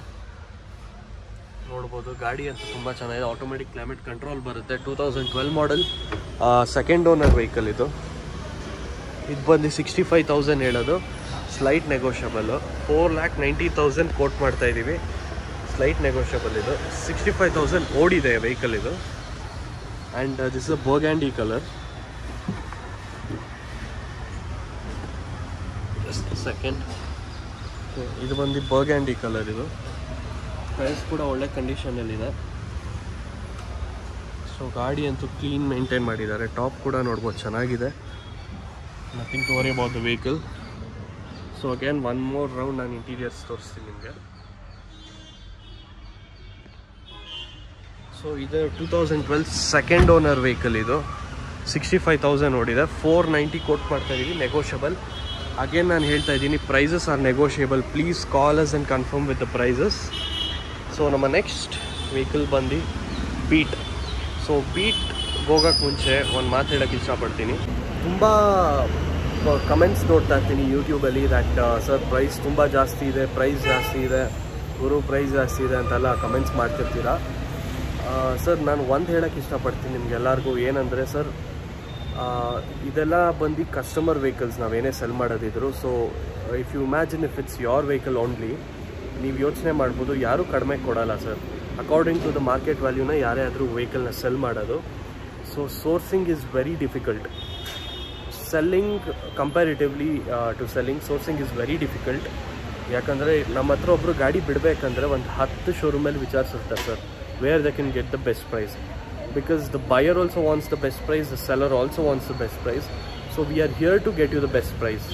[SPEAKER 1] ನೋಡ್ಬೋದು. ಗಾಡಿ ಅಂತೂ ತುಂಬ ಚೆನ್ನಾಗಿದೆ. ಆಟೋಮೆಟಿಕ್ ಕ್ಲೈಮೇಟ್ ಕಂಟ್ರೋಲ್ ಬರುತ್ತೆ. 2012 ಮಾಡೆಲ್, ಸೆಕೆಂಡ್ ಓನರ್ ವೆಹಿಕಲ್ ಇದು. ಇದು ಬಂದು 65,000 ಹೇಳೋದು, ಸ್ಲೈಟ್ ನೆಗೋಷಿಯಬಲ್ಲು. 4,90,000 ಕೋಟ್ ಮಾಡ್ತಾಯಿದ್ದೀವಿ, ಸ್ಲೈಟ್ ನೆಗೋಷಿಯಬಲ್. ಇದು 65,000 ಓಡಿದೆ ವೆಹಿಕಲ್ ಇದು. And this is a burgundy colour. Second ಇದು ಬಂದು ಬರ್ಗ್ಯಾಂಡಿ ಕಲರ್. ಇದು ಪ್ರೈಸ್ ಕೂಡ ಒಳ್ಳೆ ಕಂಡೀಷನಲ್ಲಿದೆ. ಸೊ ಗಾಡಿ ಅಂತೂ ಕ್ಲೀನ್ ಮೇಂಟೈನ್ ಮಾಡಿದ್ದಾರೆ. ಟಾಪ್ ಕೂಡ ನೋಡ್ಬೋದು ಚೆನ್ನಾಗಿದೆ. Nothing to worry about the vehicle. So again one more round ನಾನು ಇಂಟೀರಿಯರ್ಸ್ ತೋರಿಸ್ತೀನಿ ನಿಮಗೆ. ಸೊ ಇದು 2012 ಸೆಕೆಂಡ್ ಓನರ್ ವೆಹಿಕಲ್. ಇದು 65,000 ಓಡಿದೆ. 490 ಕೋಟ್ ಮಾಡ್ತಾಯಿದ್ದೀವಿ, ನೆಗೋಷಿಯಬಲ್. ಅಗೇನ್ ನಾನು ಹೇಳ್ತಾ ಇದ್ದೀನಿ, prices are negotiable. Please call us and confirm with the prices. So ನಮ್ಮ ನೆಕ್ಸ್ಟ್ ವೆಹಿಕಲ್ ಬಂದು ಬೀಟ್. ಸೊ ಬೀಟ್ ಹೋಗೋಕ್ಕೆ ಮುಂಚೆ ಒಂದು ಮಾತು ಹೇಳೋಕ್ಕೆ ಇಷ್ಟಪಡ್ತೀನಿ. ತುಂಬ ಕಮೆಂಟ್ಸ್ ನೋಡ್ತಾ ಇರ್ತೀನಿ ಯೂಟ್ಯೂಬಲ್ಲಿ ದ್ಯಾಟ್ ಸರ್ ಪ್ರೈಸ್ ತುಂಬ ಜಾಸ್ತಿ ಇದೆ, ಪ್ರೈಸ್ ಜಾಸ್ತಿ ಇದೆ, ಗುರು ಪ್ರೈಸ್ ಜಾಸ್ತಿ ಇದೆ ಅಂತೆಲ್ಲ ಕಮೆಂಟ್ಸ್ ಮಾಡ್ತಿರ್ತೀರ. ಸರ್ ನಾನು ಒಂದು ಹೇಳೋಕ್ಕೆ ಇಷ್ಟಪಡ್ತೀನಿ ನಿಮಗೆಲ್ಲರಿಗೂ. ಏನಂದರೆ ಸರ್, ಇದೆಲ್ಲ ಬಂದು ಕಸ್ಟಮರ್ ವೆಹಿಕಲ್ಸ್ ನಾವೇನೇ ಸೆಲ್ ಮಾಡೋದಿದ್ರು. So if you imagine if it's your vehicle only, ನೀವು ಯೋಚನೆ ಮಾಡ್ಬೋದು ಯಾರೂ ಕಡಿಮೆ ಕೊಡೋಲ್ಲ sir. According to the market ವ್ಯಾಲ್ಯೂನ ಯಾರೇ ಆದರೂ ವೆಹಿಕಲ್ನ ಸೆಲ್ ಮಾಡೋದು. So sourcing is very difficult. Selling comparatively to selling, sourcing is very difficult. ಯಾಕಂದರೆ ನಮ್ಮ ಹತ್ರ ಒಬ್ಬರು ಗಾಡಿ ಬಿಡಬೇಕಂದ್ರೆ ಒಂದು 10 ಶೋರೂಮಲ್ಲಿ ವಿಚಾರಿಸಿರ್ತಾರೆ sir, where they can get the best price. Because the buyer also wants the best price, the seller also wants the best price. So we are here to get you the best price.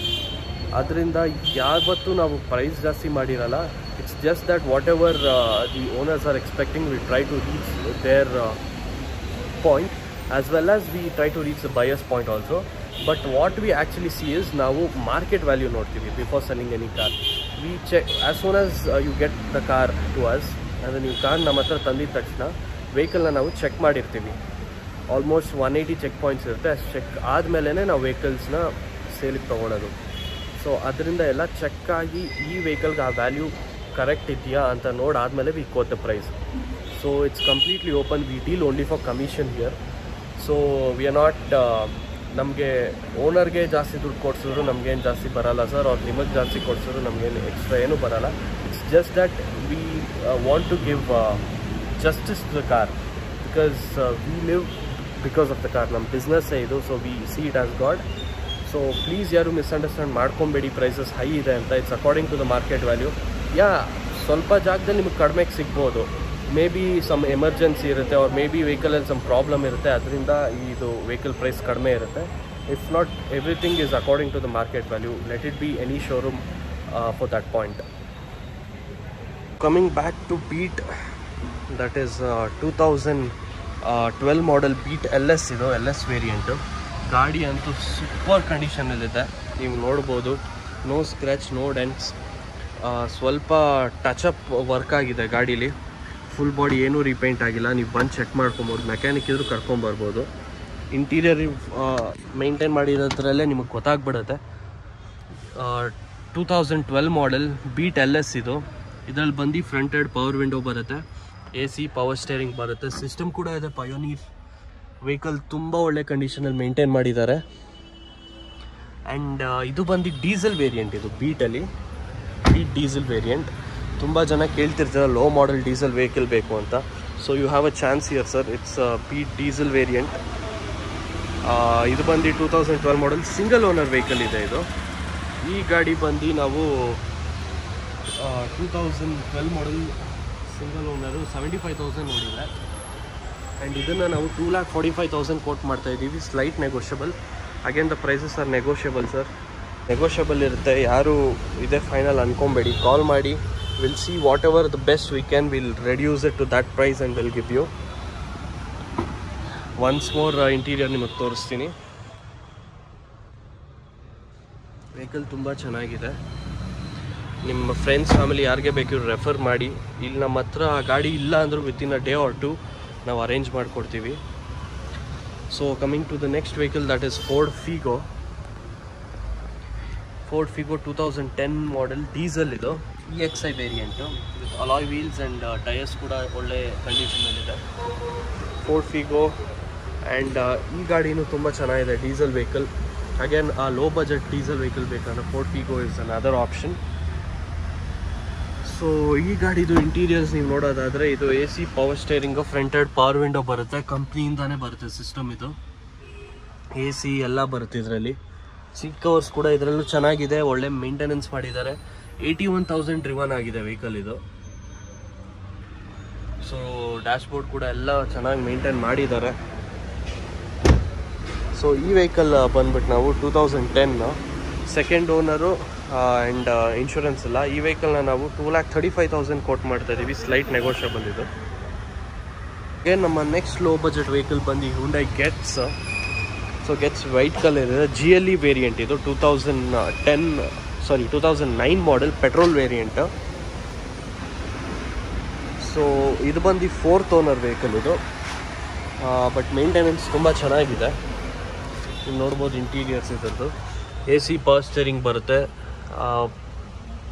[SPEAKER 1] ಅದರಿಂದ ಯಾವತ್ತೂ ನಾವು price ಜಾಸ್ತಿ ಮಾಡಿರಲ್ಲ. It's just that whatever the owners are expecting, we try to reach their point as well as we try to reach the buyers point also. But what we actually see is, ನಾವು market value ನೋಡ್ತೀವಿ before selling any car. We check as soon as you get the car to us. ಅಂದರೆ ನೀವು car ನಮ್ಮ ಹತ್ರ ತಂದಿದ ತಕ್ಷಣ ವೆಹಿಕಲ್ನ ನಾವು check ಮಾಡಿರ್ತೀವಿ. Almost 180 check points ಇರುತ್ತೆ. ಅಷ್ಟು ಚೆಕ್ ಆದಮೇಲೆ ನಾವು ವೆಹಿಕಲ್ಸ್ನ ಸೇಲಿಗೆ ತೊಗೊಳೋದು. ಸೊ ಅದರಿಂದ ಎಲ್ಲ ಚೆಕ್ ಆಗಿ ಈ ವೆಹಿಕಲ್ಗೆ ಆ ವ್ಯಾಲ್ಯೂ ಕರೆಕ್ಟ್ ಇದೆಯಾ ಅಂತ ನೋಡಾದಮೇಲೆ we quote the price. So it's completely open. We deal only for commission here. So we are not, ನಮಗೆ ಓನರ್ಗೆ ಜಾಸ್ತಿ ದುಡ್ಡು ಕೊಡ್ಸಿದ್ರು ನಮಗೇನು ಜಾಸ್ತಿ ಬರೋಲ್ಲ ಸರ್, ಅವ್ರು ನಿಮಗೆ ಜಾಸ್ತಿ ಕೊಡ್ಸಿದ್ರು ನಮಗೇನು ಎಕ್ಸ್ಟ್ರಾ ಏನೂ ಬರೋಲ್ಲ. It's just that we want to give justice to the car, because we live because of the car. ನಮ್ಮ ಬಿಸ್ನೆಸ್ಸೇ ಇದು. So we see it as God. So please ಯಾರು ಮಿಸ್ಅಂಡರ್ಸ್ಟ್ಯಾಂಡ್ ಮಾಡ್ಕೊಬೇಡಿ ಪ್ರೈಸಸ್ ಹೈ ಇದೆ ಅಂತ. It's according to the market value. ಸ್ವಲ್ಪ ಜಾಗದಲ್ಲಿ ನಿಮಗೆ ಕಡಿಮೆಗೆ ಸಿಗ್ಬೋದು. ಮೇ ಬಿ ಸಮ್ ಎಮರ್ಜೆನ್ಸಿ ಇರುತ್ತೆ, ಅವ್ರು ಮೇ ಬಿ ವೆಹಿಕಲಲ್ಲಿ ಸಮ್ ಪ್ರಾಬ್ಲಮ್ ಇರುತ್ತೆ, ಅದರಿಂದ ಇದು ವೆಹಿಕಲ್ ಪ್ರೈಸ್ ಕಡಿಮೆ ಇರುತ್ತೆ. If not everything is according to the market value. Let it be any showroom for that point. Coming back to Beat, that is 2012 model Beat LS. ಇದು LS variant. ಗಾಡಿ ಅಂತೂ super ಕಂಡೀಷನಲ್ಲಿದೆ, ನೀವು ನೋಡ್ಬೋದು. No scratch, no dents. ಸ್ವಲ್ಪ touch up work ಆಗಿದೆ ಗಾಡೀಲಿ. Full body ಏನೂ ರೀಪೇಂಟ್ ಆಗಿಲ್ಲ. ನೀವು ಬಂದು ಚೆಕ್ ಮಾಡ್ಕೊಬೋದು, ಮೆಕ್ಯಾನಿಕ್ ಇದ್ರೂ ಕರ್ಕೊಂಬರ್ಬೋದು. ಇಂಟೀರಿಯರ್ ಮೇಂಟೈನ್ ಮಾಡಿರೋದ್ರಲ್ಲೇ ನಿಮಗೆ ಗೊತ್ತಾಗ್ಬಿಡುತ್ತೆ. 2012 ಮಾಡೆಲ್ ಬೀಟ್ LS ಇದು. ಇದರಲ್ಲಿ ಬಂದು ಫ್ರಂಟೆಡ್ ಪವರ್ ವಿಂಡೋ ಬರುತ್ತೆ, AC ಪವರ್ ಸ್ಟೇರಿಂಗ್ ಬರುತ್ತೆ, ಸಿಸ್ಟಮ್ ಕೂಡ ಇದೆ. ಪಯೋನೀರ್ ವೆಹಿಕಲ್ ತುಂಬ ಒಳ್ಳೆ ಕಂಡೀಷನಲ್ಲಿ ಮೇಂಟೈನ್ ಮಾಡಿದ್ದಾರೆ. ಆ್ಯಂಡ್ ಇದು ಬಂದು ಡೀಸೆಲ್ ವೇರಿಯಂಟ್. ಇದು ಬೀಟ್ ಡೀಸೆಲ್ ವೇರಿಯಂಟ್. ತುಂಬ ಜನ ಕೇಳ್ತಿರ್ತಾರೆ ಲೋ ಮಾಡೆಲ್ ಡೀಸೆಲ್ ವೆಹಿಕಲ್ ಬೇಕು ಅಂತ. So you have a chance here sir. It's Beat diesel variant. ಇದು ಬಂದು 2012 ಮಾಡೆಲ್ ಸಿಂಗಲ್ ಓನರ್ ವೆಹಿಕಲ್ ಇದೆ ಇದು. ಈ ಗಾಡಿ ಬಂದು ನಾವು 2012 ಮಾಡೆಲ್ ಸಿಂಗಲ್ ಓನರು 75,000 ನೋಡಿದೆ. ಆ್ಯಂಡ್ ಇದನ್ನು ನಾವು 2,45,000 ಕೋಟ್ ಮಾಡ್ತಾಯಿದ್ದೀವಿ. Slight negotiable. Again the prices are negotiable sir. Negotiable ಇರುತ್ತೆ. ಯಾರು ಇದೇ ಫೈನಲ್ ಅನ್ಕೊಬೇಡಿ. ಕಾಲ್ ಮಾಡಿ. Will see whatever the best we can. Will reduce it to that price and will give you. Once more interior ನಿಮಗೆ ತೋರಿಸ್ತೀನಿ. Vehicle ತುಂಬ ಚೆನ್ನಾಗಿದೆ. ನಿಮ್ಮ ಫ್ರೆಂಡ್ಸ್ ಫ್ಯಾಮಿಲಿ ಯಾರಿಗೆ ಬೇಕಿದ್ರು ರೆಫರ್ ಮಾಡಿ. ಇಲ್ಲಿ ನಮ್ಮ ಹತ್ರ ಆ ಗಾಡಿ ಇಲ್ಲ ಅಂದರೂ within a day or two ನಾವು ಅರೇಂಜ್ ಮಾಡಿಕೊಡ್ತೀವಿ. So coming to the next vehicle, that is Ford Figo 2010 model diesel. ಇದು EXI variant with alloy wheels and tyres ಕೂಡ ಒಳ್ಳೆ ಕಂಡೀಷನಲ್ಲಿದೆ. Ford Figo. ಆ್ಯಂಡ್ ಈ ಗಾಡಿನೂ ತುಂಬ ಚೆನ್ನಾಗಿದೆ, ಡೀಸೆಲ್ ವೆಹಿಕಲ್. ಅಗೇನ್ ಆ ಲೋ ಬಜೆಟ್ ಡೀಸೆಲ್ ವೆಹಿಕಲ್ ಬೇಕಂದ್ರೆ Ford Figo is another option. So ಈ ಗಾಡಿದು ಇಂಟೀರಿಯರ್ಸ್ ನೀವು ನೋಡೋದಾದರೆ ಇದು AC power steering, fronted power window ಬರುತ್ತೆ, ಕಂಪ್ನಿಯಿಂದಾನೇ ಬರುತ್ತೆ ಸಿಸ್ಟಮ್. ಇದು AC ಎಲ್ಲ ಬರುತ್ತೆ ಇದರಲ್ಲಿ. ಸೀಟ್ ಕವರ್ಸ್ ಕೂಡ ಇದರಲ್ಲೂ ಚೆನ್ನಾಗಿದೆ, ಒಳ್ಳೆ ಮೇಂಟೆನೆನ್ಸ್ ಮಾಡಿದ್ದಾರೆ. 81,000 ಡ್ರಿವನ್ ಆಗಿದೆ ವೆಹಿಕಲ್ ಇದು. ಸೊ ಡ್ಯಾಶ್ಬೋರ್ಡ್ ಕೂಡ ಎಲ್ಲ ಚೆನ್ನಾಗಿ ಮೇಂಟೈನ್ ಮಾಡಿದ್ದಾರೆ. ಸೊ ಈ ವೆಹಿಕಲ್ ಬಂದ್ಬಿಟ್ಟು ನಾವು 2010 ಸೆಕೆಂಡ್ ಓನರು ಆ್ಯಂಡ್ ಇನ್ಶೂರೆನ್ಸ್ ಇಲ್ಲ. ಈ ವೆಹಿಕಲ್ನ ನಾವು 2,35,000 ಕೋಟ್ ಮಾಡ್ತಾಯಿದ್ದೀವಿ. ಸ್ಲೈಟ್ ನೆಗೋಷಿಯಬಲ್ ಇದು. ಅಗೇನ್ ನಮ್ಮ ನೆಕ್ಸ್ಟ್ ಲೋ ಬಜೆಟ್ ವೆಹಿಕಲ್ ಬಂದು Hyundai gets. So gets white colour ಇದೆ, GLE ವೇರಿಯಂಟ್. ಇದು 2009 ಮಾಡೆಲ್ ಪೆಟ್ರೋಲ್ ವೇರಿಯಂಟ್. ಸೊ ಇದು ಬಂದು 4th ಓನರ್ ವೆಹಿಕಲ್ ಇದು. ಬಟ್ ಮೇಂಟೆನೆನ್ಸ್ ತುಂಬ ಚೆನ್ನಾಗಿದೆ. ನೀವು ನೋಡ್ಬೋದು ಇಂಟೀರಿಯರ್ಸ್ ಇದರದ್ದು. AC ಪವರ್ ಸ್ಟೇರಿಂಗ್ ಬರುತ್ತೆ.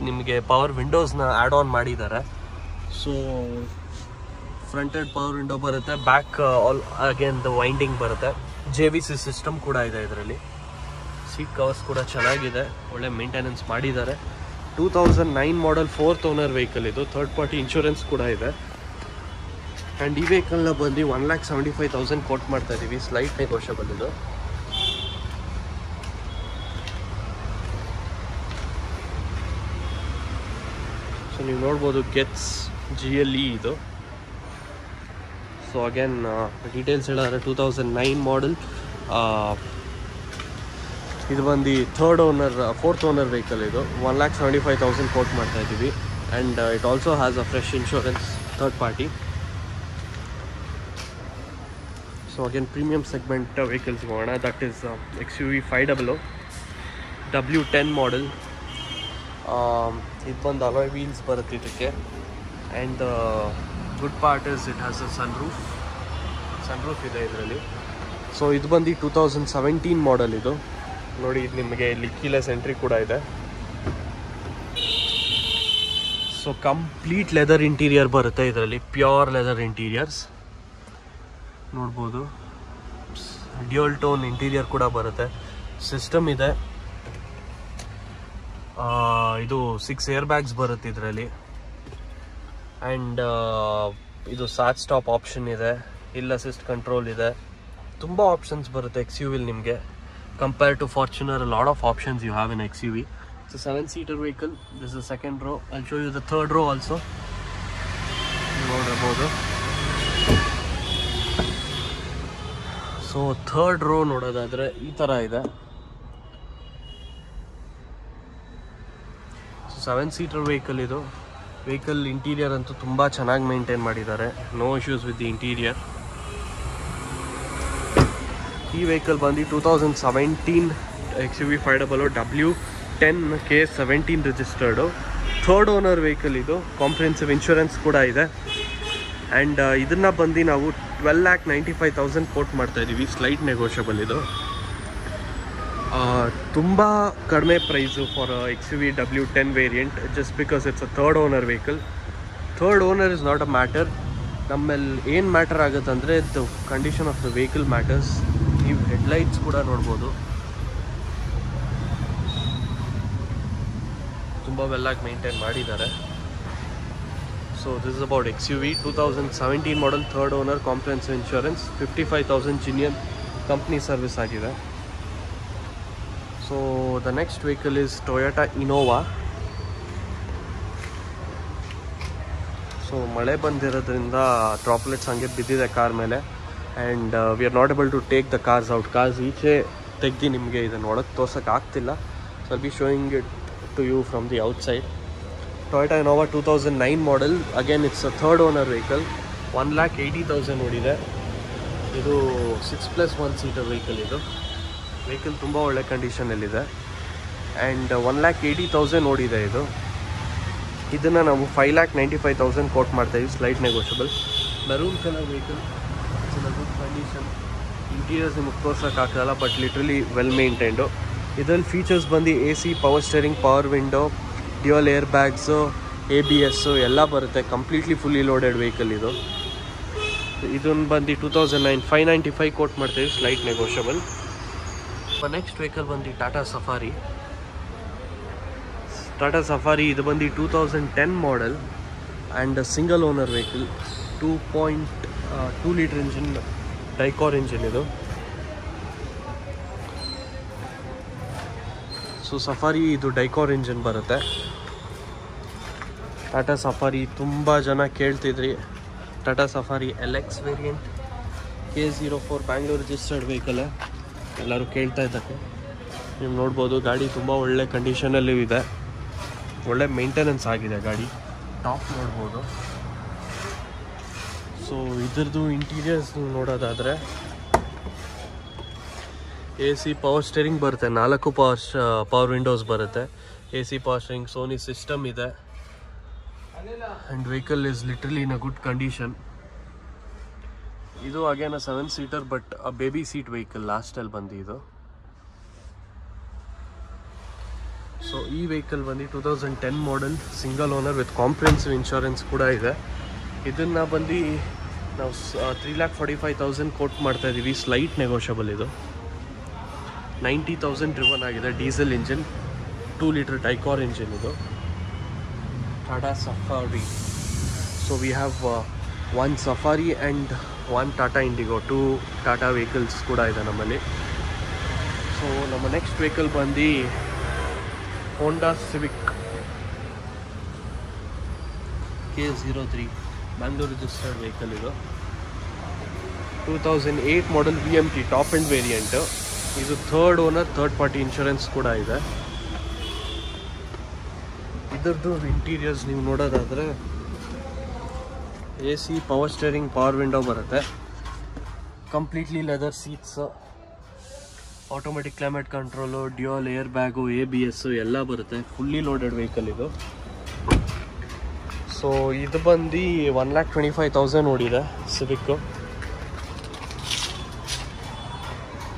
[SPEAKER 1] ನಿಮಗೆ ಪವರ್ ವಿಂಡೋಸ್ನ ಆ್ಯಡ್ ಆನ್ ಮಾಡಿದ್ದಾರೆ. ಸೊ ಫ್ರಂಟೆಡ್ ಪವರ್ ವಿಂಡೋ ಬರುತ್ತೆ, ಬ್ಯಾಕ್ ಅಗೇನ್ ದ ವೈಂಡಿಂಗ್ ಬರುತ್ತೆ. JVC ಸಿಸ್ಟಮ್ ಕೂಡ ಇದೆ ಇದರಲ್ಲಿ. ಸೀಟ್ ಕವರ್ಸ್ ಕೂಡ ಚೆನ್ನಾಗಿದೆ, ಒಳ್ಳೆ ಮೇಂಟೆನೆನ್ಸ್ ಮಾಡಿದ್ದಾರೆ. 2009 ಮಾಡೆಲ್ 4th ಓನರ್ ವೆಹಿಕಲ್ ಇದು. ಥರ್ಡ್ ಪಾರ್ಟಿ ಇನ್ಶೂರೆನ್ಸ್ ಕೂಡ ಇದೆ. ಆ್ಯಂಡ್ ಈ ವೆಹಿಕಲ್ನ ಬಂದು 1,75,000 ಕೋಟ್ ಮಾಡ್ತಾ ಇದ್ದೀವಿ. ಸ್ಲೈಟ್ ನೆಗೋಷಿಯಬಲ್ ಇದು. ಸೊ ನೀವು ನೋಡ್ಬೋದು ಗೆಟ್ಸ್ GLE ಇದು. ಸೊ ಅಗೇನ್ ಡೀಟೇಲ್ಸ್ ಹೇಳಿದ್ರೆ 2009 ಮಾಡೆಲ್. ಇದು ಬಂದು 4th ಓನರ್ ವೆಹಿಕಲ್ ಇದು. 1,75,000 ಕೋಟ್ ಮಾಡ್ತಾ ಇದ್ದೀವಿ. And it also has a fresh insurance, third party. So again premium segment vehicles ಹೋಗೋಣ. That is XUV 500 W10 model. ಇದು ಬಂದು ಅಲಾಯ್ ವೀಲ್ಸ್ ಬರುತ್ತೆ ಇದಕ್ಕೆ. And good part is it has a sunroof ಇದೆ ಇದರಲ್ಲಿ. ಸೊ ಇದು ಬಂದು 2017 ಮಾಡೆಲ್ ಇದು. ನೋಡಿ, ಇದು ನಿಮಗೆ ಇಲ್ಲಿ ಕೀಲೆಸ್ ಎಂಟ್ರಿ ಕೂಡ ಇದೆ. ಸೊ ಕಂಪ್ಲೀಟ್ ಲೆದರ್ ಇಂಟೀರಿಯರ್ ಬರುತ್ತೆ ಇದರಲ್ಲಿ, ಪ್ಯೂರ್ ಲೆದರ್ ಇಂಟೀರಿಯರ್ಸ್ ನೋಡ್ಬೋದು. ಡ್ಯೂಯಲ್ ಟೋನ್ ಇಂಟೀರಿಯರ್ ಕೂಡ ಬರುತ್ತೆ. ಸಿಸ್ಟಮ್ ಇದೆ. ಇದು 6 ಏರ್ ಬ್ಯಾಗ್ಸ್ ಬರುತ್ತೆ ಇದರಲ್ಲಿ. ಆ್ಯಂಡ್ ಇದು ಸ್ಟಾಪ್ ಆಪ್ಷನ್ ಇದೆ, ಹಿಲ್ ಅಸಿಸ್ಟ್ ಕಂಟ್ರೋಲ್ ಇದೆ. ತುಂಬ ಆಪ್ಷನ್ಸ್ ಬರುತ್ತೆ XUV ನಿಮಗೆ. Compared to Fortuner, a lot of options you have in XUV. It's a 7-seater vehicle. This is the second row. I'll show you the third row also. So third row ನೋಡೋದಾದ್ರೆ ಈ ಥರ ಇದೆ. 7-seater vehicle ಇದು. Vehicle interior ಅಂತೂ ತುಂಬ ಚೆನ್ನಾಗಿ maintain ಮಾಡಿದ್ದಾರೆ. No issues with the interior. ಈ ವೆಹಿಕಲ್ ಬಂದು 2017 XUV 500 W10 K17 registered. Third owner vehicle ಇದು, ಕಾಂಪ್ರಿಹೆನ್ಸಿವ್ ಇನ್ಶೂರೆನ್ಸ್ ಕೂಡ ಇದೆ. ಆ್ಯಂಡ್ ಇದನ್ನು ಬಂದು ನಾವು 12,95,000 ಕೋಟ್ ಮಾಡ್ತಾಯಿದ್ದೀವಿ. ಸ್ಲೈಟ್ ನೆಗೋಷಿಯಬಲ್ ಇದು. ತುಂಬ ಕಡಿಮೆ price for XUV W10 variant, just because it's a third owner vehicle. Third owner is not a matter. ನಮ್ಮಲ್ಲಿ ಏನು ಮ್ಯಾಟರ್ ಆಗುತ್ತೆ ಅಂದರೆ the condition of the vehicle matters. ನೀವು ಹೆಡ್ಲೈಟ್ಸ್ ಕೂಡ ನೋಡ್ಬೋದು, ತುಂಬ ವೆಲ್ಲಾಗಿ ಮೇಂಟೈನ್ ಮಾಡಿದ್ದಾರೆ. So this is about XUV 2017 model, third owner, comprehensive insurance, 55,000 genuine company service ಆಗಿದೆ. So the next vehicle is Toyota Innova. So ಮಳೆ ಬಂದಿರೋದ್ರಿಂದ ಡ್ರಾಪ್ಲೆಟ್ಸ್ ಹಂಗೆ ಬಿದ್ದಿದೆ ಕಾರ್ ಮೇಲೆ. And we are not able to take the cars out. Cars ಈಚೆ ತೆಗ್ದು ನಿಮಗೆ ಇದನ್ನು ಒಳಗೆ ತೋರ್ಸೋಕ್ಕೆ ಆಗ್ತಿಲ್ಲ. So I'll be showing it to you from the outside. Toyota Innova 2009 model. Again it's a third owner vehicle. 1,80,000 ಓಡಿದೆ. ಇದು 6+1 ಸೀಟರ್ ವೆಹಿಕಲ್. ಇದು ವೆಹಿಕಲ್ ತುಂಬ ಒಳ್ಳೆ ಕಂಡೀಷನಲ್ಲಿದೆ. ಆ್ಯಂಡ್ 1,80,000 ಓಡಿದೆ ಇದು. ಇದನ್ನು ನಾವು 5,95,000 ಕೋಟ್ ಮಾಡ್ತಾಯಿದ್ವಿ, slight negotiable. Maroon colour vehicle, in a good condition. Interiors ನಿಮಗೆ ತೋರ್ಸೋಕ್ಕಾಗಲ್ಲ, ಬಟ್ ಲಿಟ್ರಲಿ ವೆಲ್ ಮೇಂಟೈನ್ಡು. ಇದರಲ್ಲಿ ಫೀಚರ್ಸ್ ಬಂದು AC, power steering, power window, dual air bags, ABS ಎಲ್ಲ ಬರುತ್ತೆ. ಕಂಪ್ಲೀಟ್ಲಿ ಫುಲ್ಲಿ ಲೋಡೆಡ್ ವೆಹಿಕಲ್ ಇದು. ಇದನ್ನು ಬಂದು 2009 595 ಕೋಟ್ ಮಾಡ್ತೀವಿ, ಸ್ಲೈಟ್ ನೆಗೋಷಿಯಬಲ್. ನೆಕ್ಸ್ಟ್ ವೆಹಿಕಲ್ ಬಂದು ಟಾಟಾ ಸಫಾರಿ. ಟಾಟಾ ಸಫಾರಿ ಇದು ಬಂದು 2010 model and single owner vehicle. 2.2 litre engine, Dicor engine ಇದು. ಸೊ ಸಫಾರಿ ಇದು ಡೈಕಾರ್ ಇಂಜಿನ್ ಬರುತ್ತೆ. ಟಾಟಾ ಸಫಾರಿ ತುಂಬ ಜನ ಕೇಳ್ತಿದ್ರಿ. Tata Safari LX variant, K04 Bangalore registered vehicle. ಎಲ್ಲರೂ ಕೇಳ್ತಾ ಇದ್ದಾರೆ. ನೀವು ನೋಡ್ಬೋದು ಗಾಡಿ ತುಂಬ ಒಳ್ಳೆ ಕಂಡೀಷನಲ್ಲೂ ಇದೆ, ಒಳ್ಳೆ ಮೇಂಟೆನೆನ್ಸ್ ಆಗಿದೆ ಗಾಡಿ. ಟಾಪ್ ನೋಡ್ಬೋದು. ಸೊ ಇದ್ರದ್ದು ಇಂಟೀರಿಯರ್ಸ್ ನೋಡೋದಾದರೆ AC, ಪವರ್ ಸ್ಟೇರಿಂಗ್ ಬರುತ್ತೆ, 4 ಪವರ್ ವಿಂಡೋಸ್ ಬರುತ್ತೆ. AC, power steering, Sony system ಇದೆ. And vehicle is literally in a good condition. ಇದು again 7 seater but a baby seat vehicle ಲಾಸ್ಟಲ್ಲಿ ಬಂದು ಇದು. ಸೊ ಈ ವೆಹಿಕಲ್ ಬಂದು 2010 model, single owner with comprehensive insurance ಕೂಡ ಇದೆ. ಇದನ್ನು ಬಂದು ನಾವು 3,45,000 ಕೋಟ್ ಮಾಡ್ತಾಯಿದ್ದೀವಿ, ಸ್ಲೈಟ್ ನೆಗೋಷಿಯಬಲ್. ಇದು 90,000 ಡ್ರಿವನ್ ಆಗಿದೆ, diesel engine, 2 litre Dicor engine ಇದು. Tata Safari. So we have 1 Safari and 1 Tata Indigo, 2 Tata vehicles ಕೂಡ ಇದೆ ನಮ್ಮಲ್ಲಿ. ಸೊ ನಮ್ಮ ನೆಕ್ಸ್ಟ್ ವೆಹಿಕಲ್ ಬಂದು Honda Civic K03 Bangalore registered vehicle ಇದು. 2008 model VMT top end variant. ಇದು third owner, third party insurance ಕೂಡ ಇದೆ. ಇದರದ್ದು ಇಂಟೀರಿಯರ್ಸ್ ನೀವು ನೋಡೋದಾದರೆ AC, power steering, power window ಬರುತ್ತೆ. Completely leather seats, automatic climate control, dual air bag, ABS ಎಲ್ಲ ಬರುತ್ತೆ. ಫುಲ್ಲಿ ಲೋಡೆಡ್ ವೆಹಿಕಲ್ ಇದು. ಸೊ ಇದು ಬಂದು 1,25,000 ಓಡಿದೆ ಸಿವಿಕ್ಕು.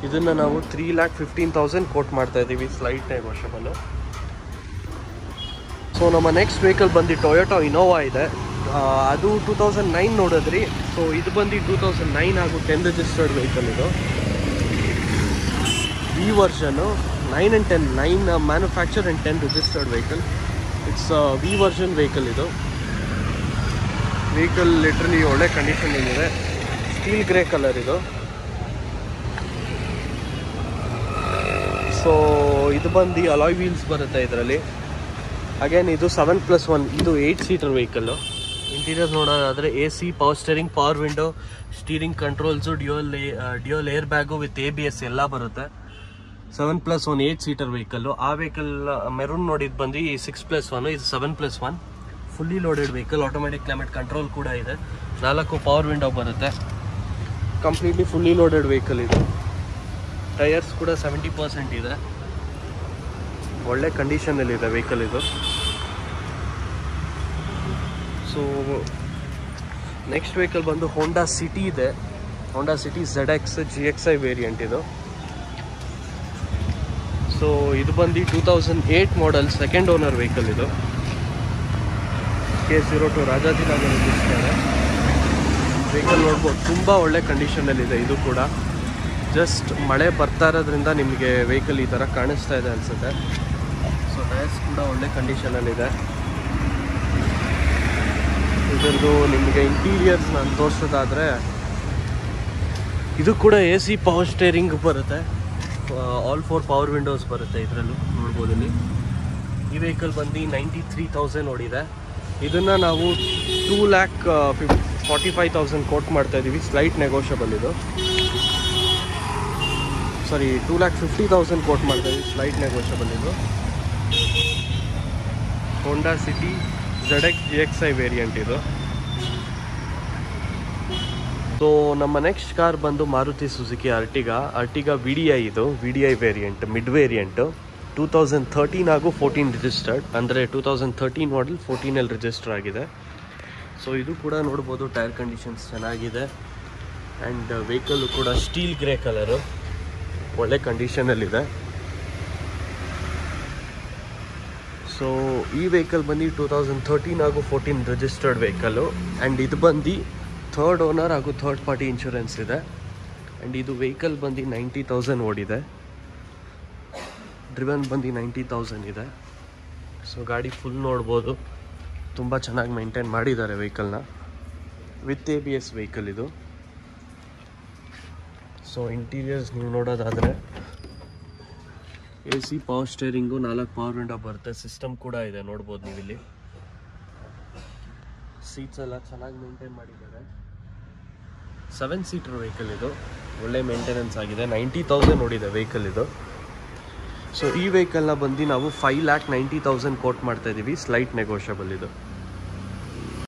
[SPEAKER 1] ಇದನ್ನು ನಾವು 3,15,000 ಕೋಟ್ ಮಾಡ್ತಾಯಿದ್ದೀವಿ, ಸ್ಲೈಟ್ ನೆಗೋಷಿಯಬಲ್ಲು. ಸೊ ನಮ್ಮ ನೆಕ್ಸ್ಟ್ ವೆಹಿಕಲ್ ಬಂದು ಟೊಯೋಟಾ ಇನೋವಾ ಇದೆ. ಅದು 2009 ನೋಡಿದ್ರಿ. ಸೊ ಇದು ಬಂದು 2009 ಹಾಗೂ 10 ರಿಜಿಸ್ಟರ್ಡ್ ವೆಹಿಕಲ್ ಇದು. V version 9 and 10, 9 manufacture and 10 registered vehicle. It's V version vehicle ಇದು. ವೆಹಿಕಲ್ ಲಿಟ್ರಲಿ ಒಳ್ಳೆ ಕಂಡೀಷನ್ ಏನಿದೆ. ಸ್ಟೀಲ್ ಗ್ರೇ ಕಲರ್ ಇದು. ಸೊ ಇದು ಬಂದು ಅಲಾಯ್ ವೀಲ್ಸ್ ಬರುತ್ತೆ ಇದರಲ್ಲಿ. ಅಗೇನ್ ಇದು 7+1, ಇದು 8 ಸೀಟರ್ ವೆಹಿಕಲ್ಲು. ಇಂಟೀರಿಯರ್ಸ್ ನೋಡೋದಾದರೆ AC, power steering, power window, steering controls, dual air bag with ABS ಎಲ್ಲ ಬರುತ್ತೆ. 7+1 8 ಸೀಟರ್ ವೆಹಿಕಲ್ಲು. ಆ ವೆಹಿಕಲ್ ಮೆರೂನ್ ನೋಡಿದ್ದು ಬಂದು 6+1, ಇದು 7+1 fully loaded vehicle. Automatic climate control ಕೂಡ ಇದೆ. 4 ಪವರ್ ವಿಂಡೋ ಬರುತ್ತೆ. ಕಂಪ್ಲೀಟ್ಲಿ ಫುಲ್ಲಿ ಲೋಡೆಡ್ ವೆಹಿಕಲ್ ಇದು. ಟೈರ್ಸ್ ಕೂಡ 70% ಇದೆ. ಒಳ್ಳೆ ಕಂಡೀಷನಲ್ಲಿದೆ ವೆಹಿಕಲ್ ಇದು. ಸೊ ನೆಕ್ಸ್ಟ್ ವೆಹಿಕಲ್ ಬಂದು ಹೋಂಡಾ ಸಿಟಿ ಇದೆ. Honda City ZX GXI variant ಇದು. ಸೊ ಇದು ಬಂದು 2008 ಮಾಡೆಲ್, ಸೆಕೆಂಡ್ ಓನರ್ ವೆಹಿಕಲ್ ಇದು. K02 Rajajinagar register. ವೆಹಿಕಲ್ ನೋಡ್ಬೋದು, ತುಂಬ ಒಳ್ಳೆ ಕಂಡೀಷನಲ್ಲಿದೆ. ಇದು ಕೂಡ ಜಸ್ಟ್ ಮಳೆ ಬರ್ತಾ ಇರೋದ್ರಿಂದ ನಿಮಗೆ ವೆಹಿಕಲ್ ಈ ಥರ ಕಾಣಿಸ್ತಾ ಇದೆ ಅನಿಸುತ್ತೆ. ಸೊ ಟೈರ್ಸ್ ಕೂಡ ಒಳ್ಳೆ ಕಂಡೀಷನಲ್ಲಿದೆ. ಇದರದ್ದು ನಿಮಗೆ ಇಂಟೀರಿಯರ್ಸ್ ನಾನು ತೋರಿಸೋದಾದರೆ, ಇದು ಕೂಡ AC ಪವರ್ ಸ್ಟೇರಿಂಗ್ ಬರುತ್ತೆ. ಆಲ್ 4 ಪವರ್ ವಿಂಡೋಸ್ ಬರುತ್ತೆ ಇದರಲ್ಲೂ, ನೋಡ್ಬೋದು ಇಲ್ಲಿ. ಈ ವೆಹಿಕಲ್ ಬಂದು 93,000 ಓಡಿದೆ. ಇದನ್ನು ನಾವು 2,45,000 ಕೋಟ್ ಮಾಡ್ತಾ ಇದ್ದೀವಿ. ಸ್ಲೈಟ್ ನೆಗೋಷಿಯಬಲ್ ಇದು. ಸಾರಿ, 2,50,000 ಕೋಟ್ ಮಾಡ್ತಾ ಇದ್ದೀವಿ. ಸ್ಲೈಟ್ ನೆಗೋಷಿಯಬಲ್ ಇದು. Honda City ZX GXI variant ಇದು. ಸೊ ನಮ್ಮ ನೆಕ್ಸ್ಟ್ ಕಾರ್ ಬಂದು ಮಾರುತಿ ಸುಜುಕಿ ಅರ್ಟಿಗಾ VDI. ಇದು VDI ವೇರಿಯಂಟ್, ಮಿಡ್ ವೇರಿಯಂಟು. 2013 ಹಾಗೂ 14 ರಿಜಿಸ್ಟರ್ಡ್, ಅಂದರೆ 2013 ಮಾಡೆಲ್ 14 ರಿಜಿಸ್ಟರ್ ಆಗಿದೆ. ಸೊ ಇದು ಕೂಡ ನೋಡ್ಬೋದು, ಟೈರ್ ಕಂಡೀಷನ್ಸ್ ಚೆನ್ನಾಗಿದೆ. ಆ್ಯಂಡ್ ವೆಹಿಕಲ್ಲು ಕೂಡ ಸ್ಟೀಲ್ ಗ್ರೇ ಕಲರು, ಒಳ್ಳೆ ಕಂಡೀಷನಲ್ಲಿದೆ. ಸೊ ಈ ವೆಹಿಕಲ್ ಬಂದು 2013 ಹಾಗೂ 14 ರಿಜಿಸ್ಟರ್ಡ್ ವೆಹಿಕಲ್ಲು. ಆ್ಯಂಡ್ ಇದು ಬಂದು ಥರ್ಡ್ ಓನರ್ ಹಾಗೂ ಥರ್ಡ್ ಪಾರ್ಟಿ ಇನ್ಶೂರೆನ್ಸ್ ಇದೆ. ಆ್ಯಂಡ್ ಇದು ವೆಹಿಕಲ್ ಬಂದು 90,000 ಓಡಿದೆ. ಡ್ರಿವನ್ ಬಂದು 90,000 ಇದೆ. ಸೊ ಗಾಡಿ ಫುಲ್ ನೋಡ್ಬೋದು, ತುಂಬ ಚೆನ್ನಾಗಿ ಮೇಂಟೈನ್ ಮಾಡಿದ್ದಾರೆ ವೆಹಿಕಲ್ನ. ವಿತ್ ABS ವೆಹಿಕಲ್ ಇದು. ಸೊ ಇಂಟೀರಿಯರ್ಸ್ ನೀವು ನೋಡೋದಾದರೆ AC power steering, 4 power window ಬರುತ್ತೆ. ಸಿಸ್ಟಮ್ ಕೂಡ ಇದೆ, ನೋಡ್ಬೋದು ನೀವು ಇಲ್ಲಿ. ಸೀಟ್ಸ್ ಎಲ್ಲ ಚೆನ್ನಾಗಿ ಮೇಂಟೈನ್ ಮಾಡಿದ್ದಾರೆ. 7 ಸೀಟರ್ ವೆಹಿಕಲ್ ಇದು, ಒಳ್ಳೆ ಮೇಂಟೆನೆನ್ಸ್ ಆಗಿದೆ. 90,000 ಓಡಿದೆ ವೆಹಿಕಲ್ ಇದು. ಸೊ ಈ ವೆಹಿಕಲ್ನ ಬಂದು ನಾವು 5,90,000 ಕೋಟ್ ಮಾಡ್ತಾ ಇದ್ದೀವಿ. ಸ್ಲೈಟ್ ನೆಗೋಷಿಯಬಲ್ ಇದು.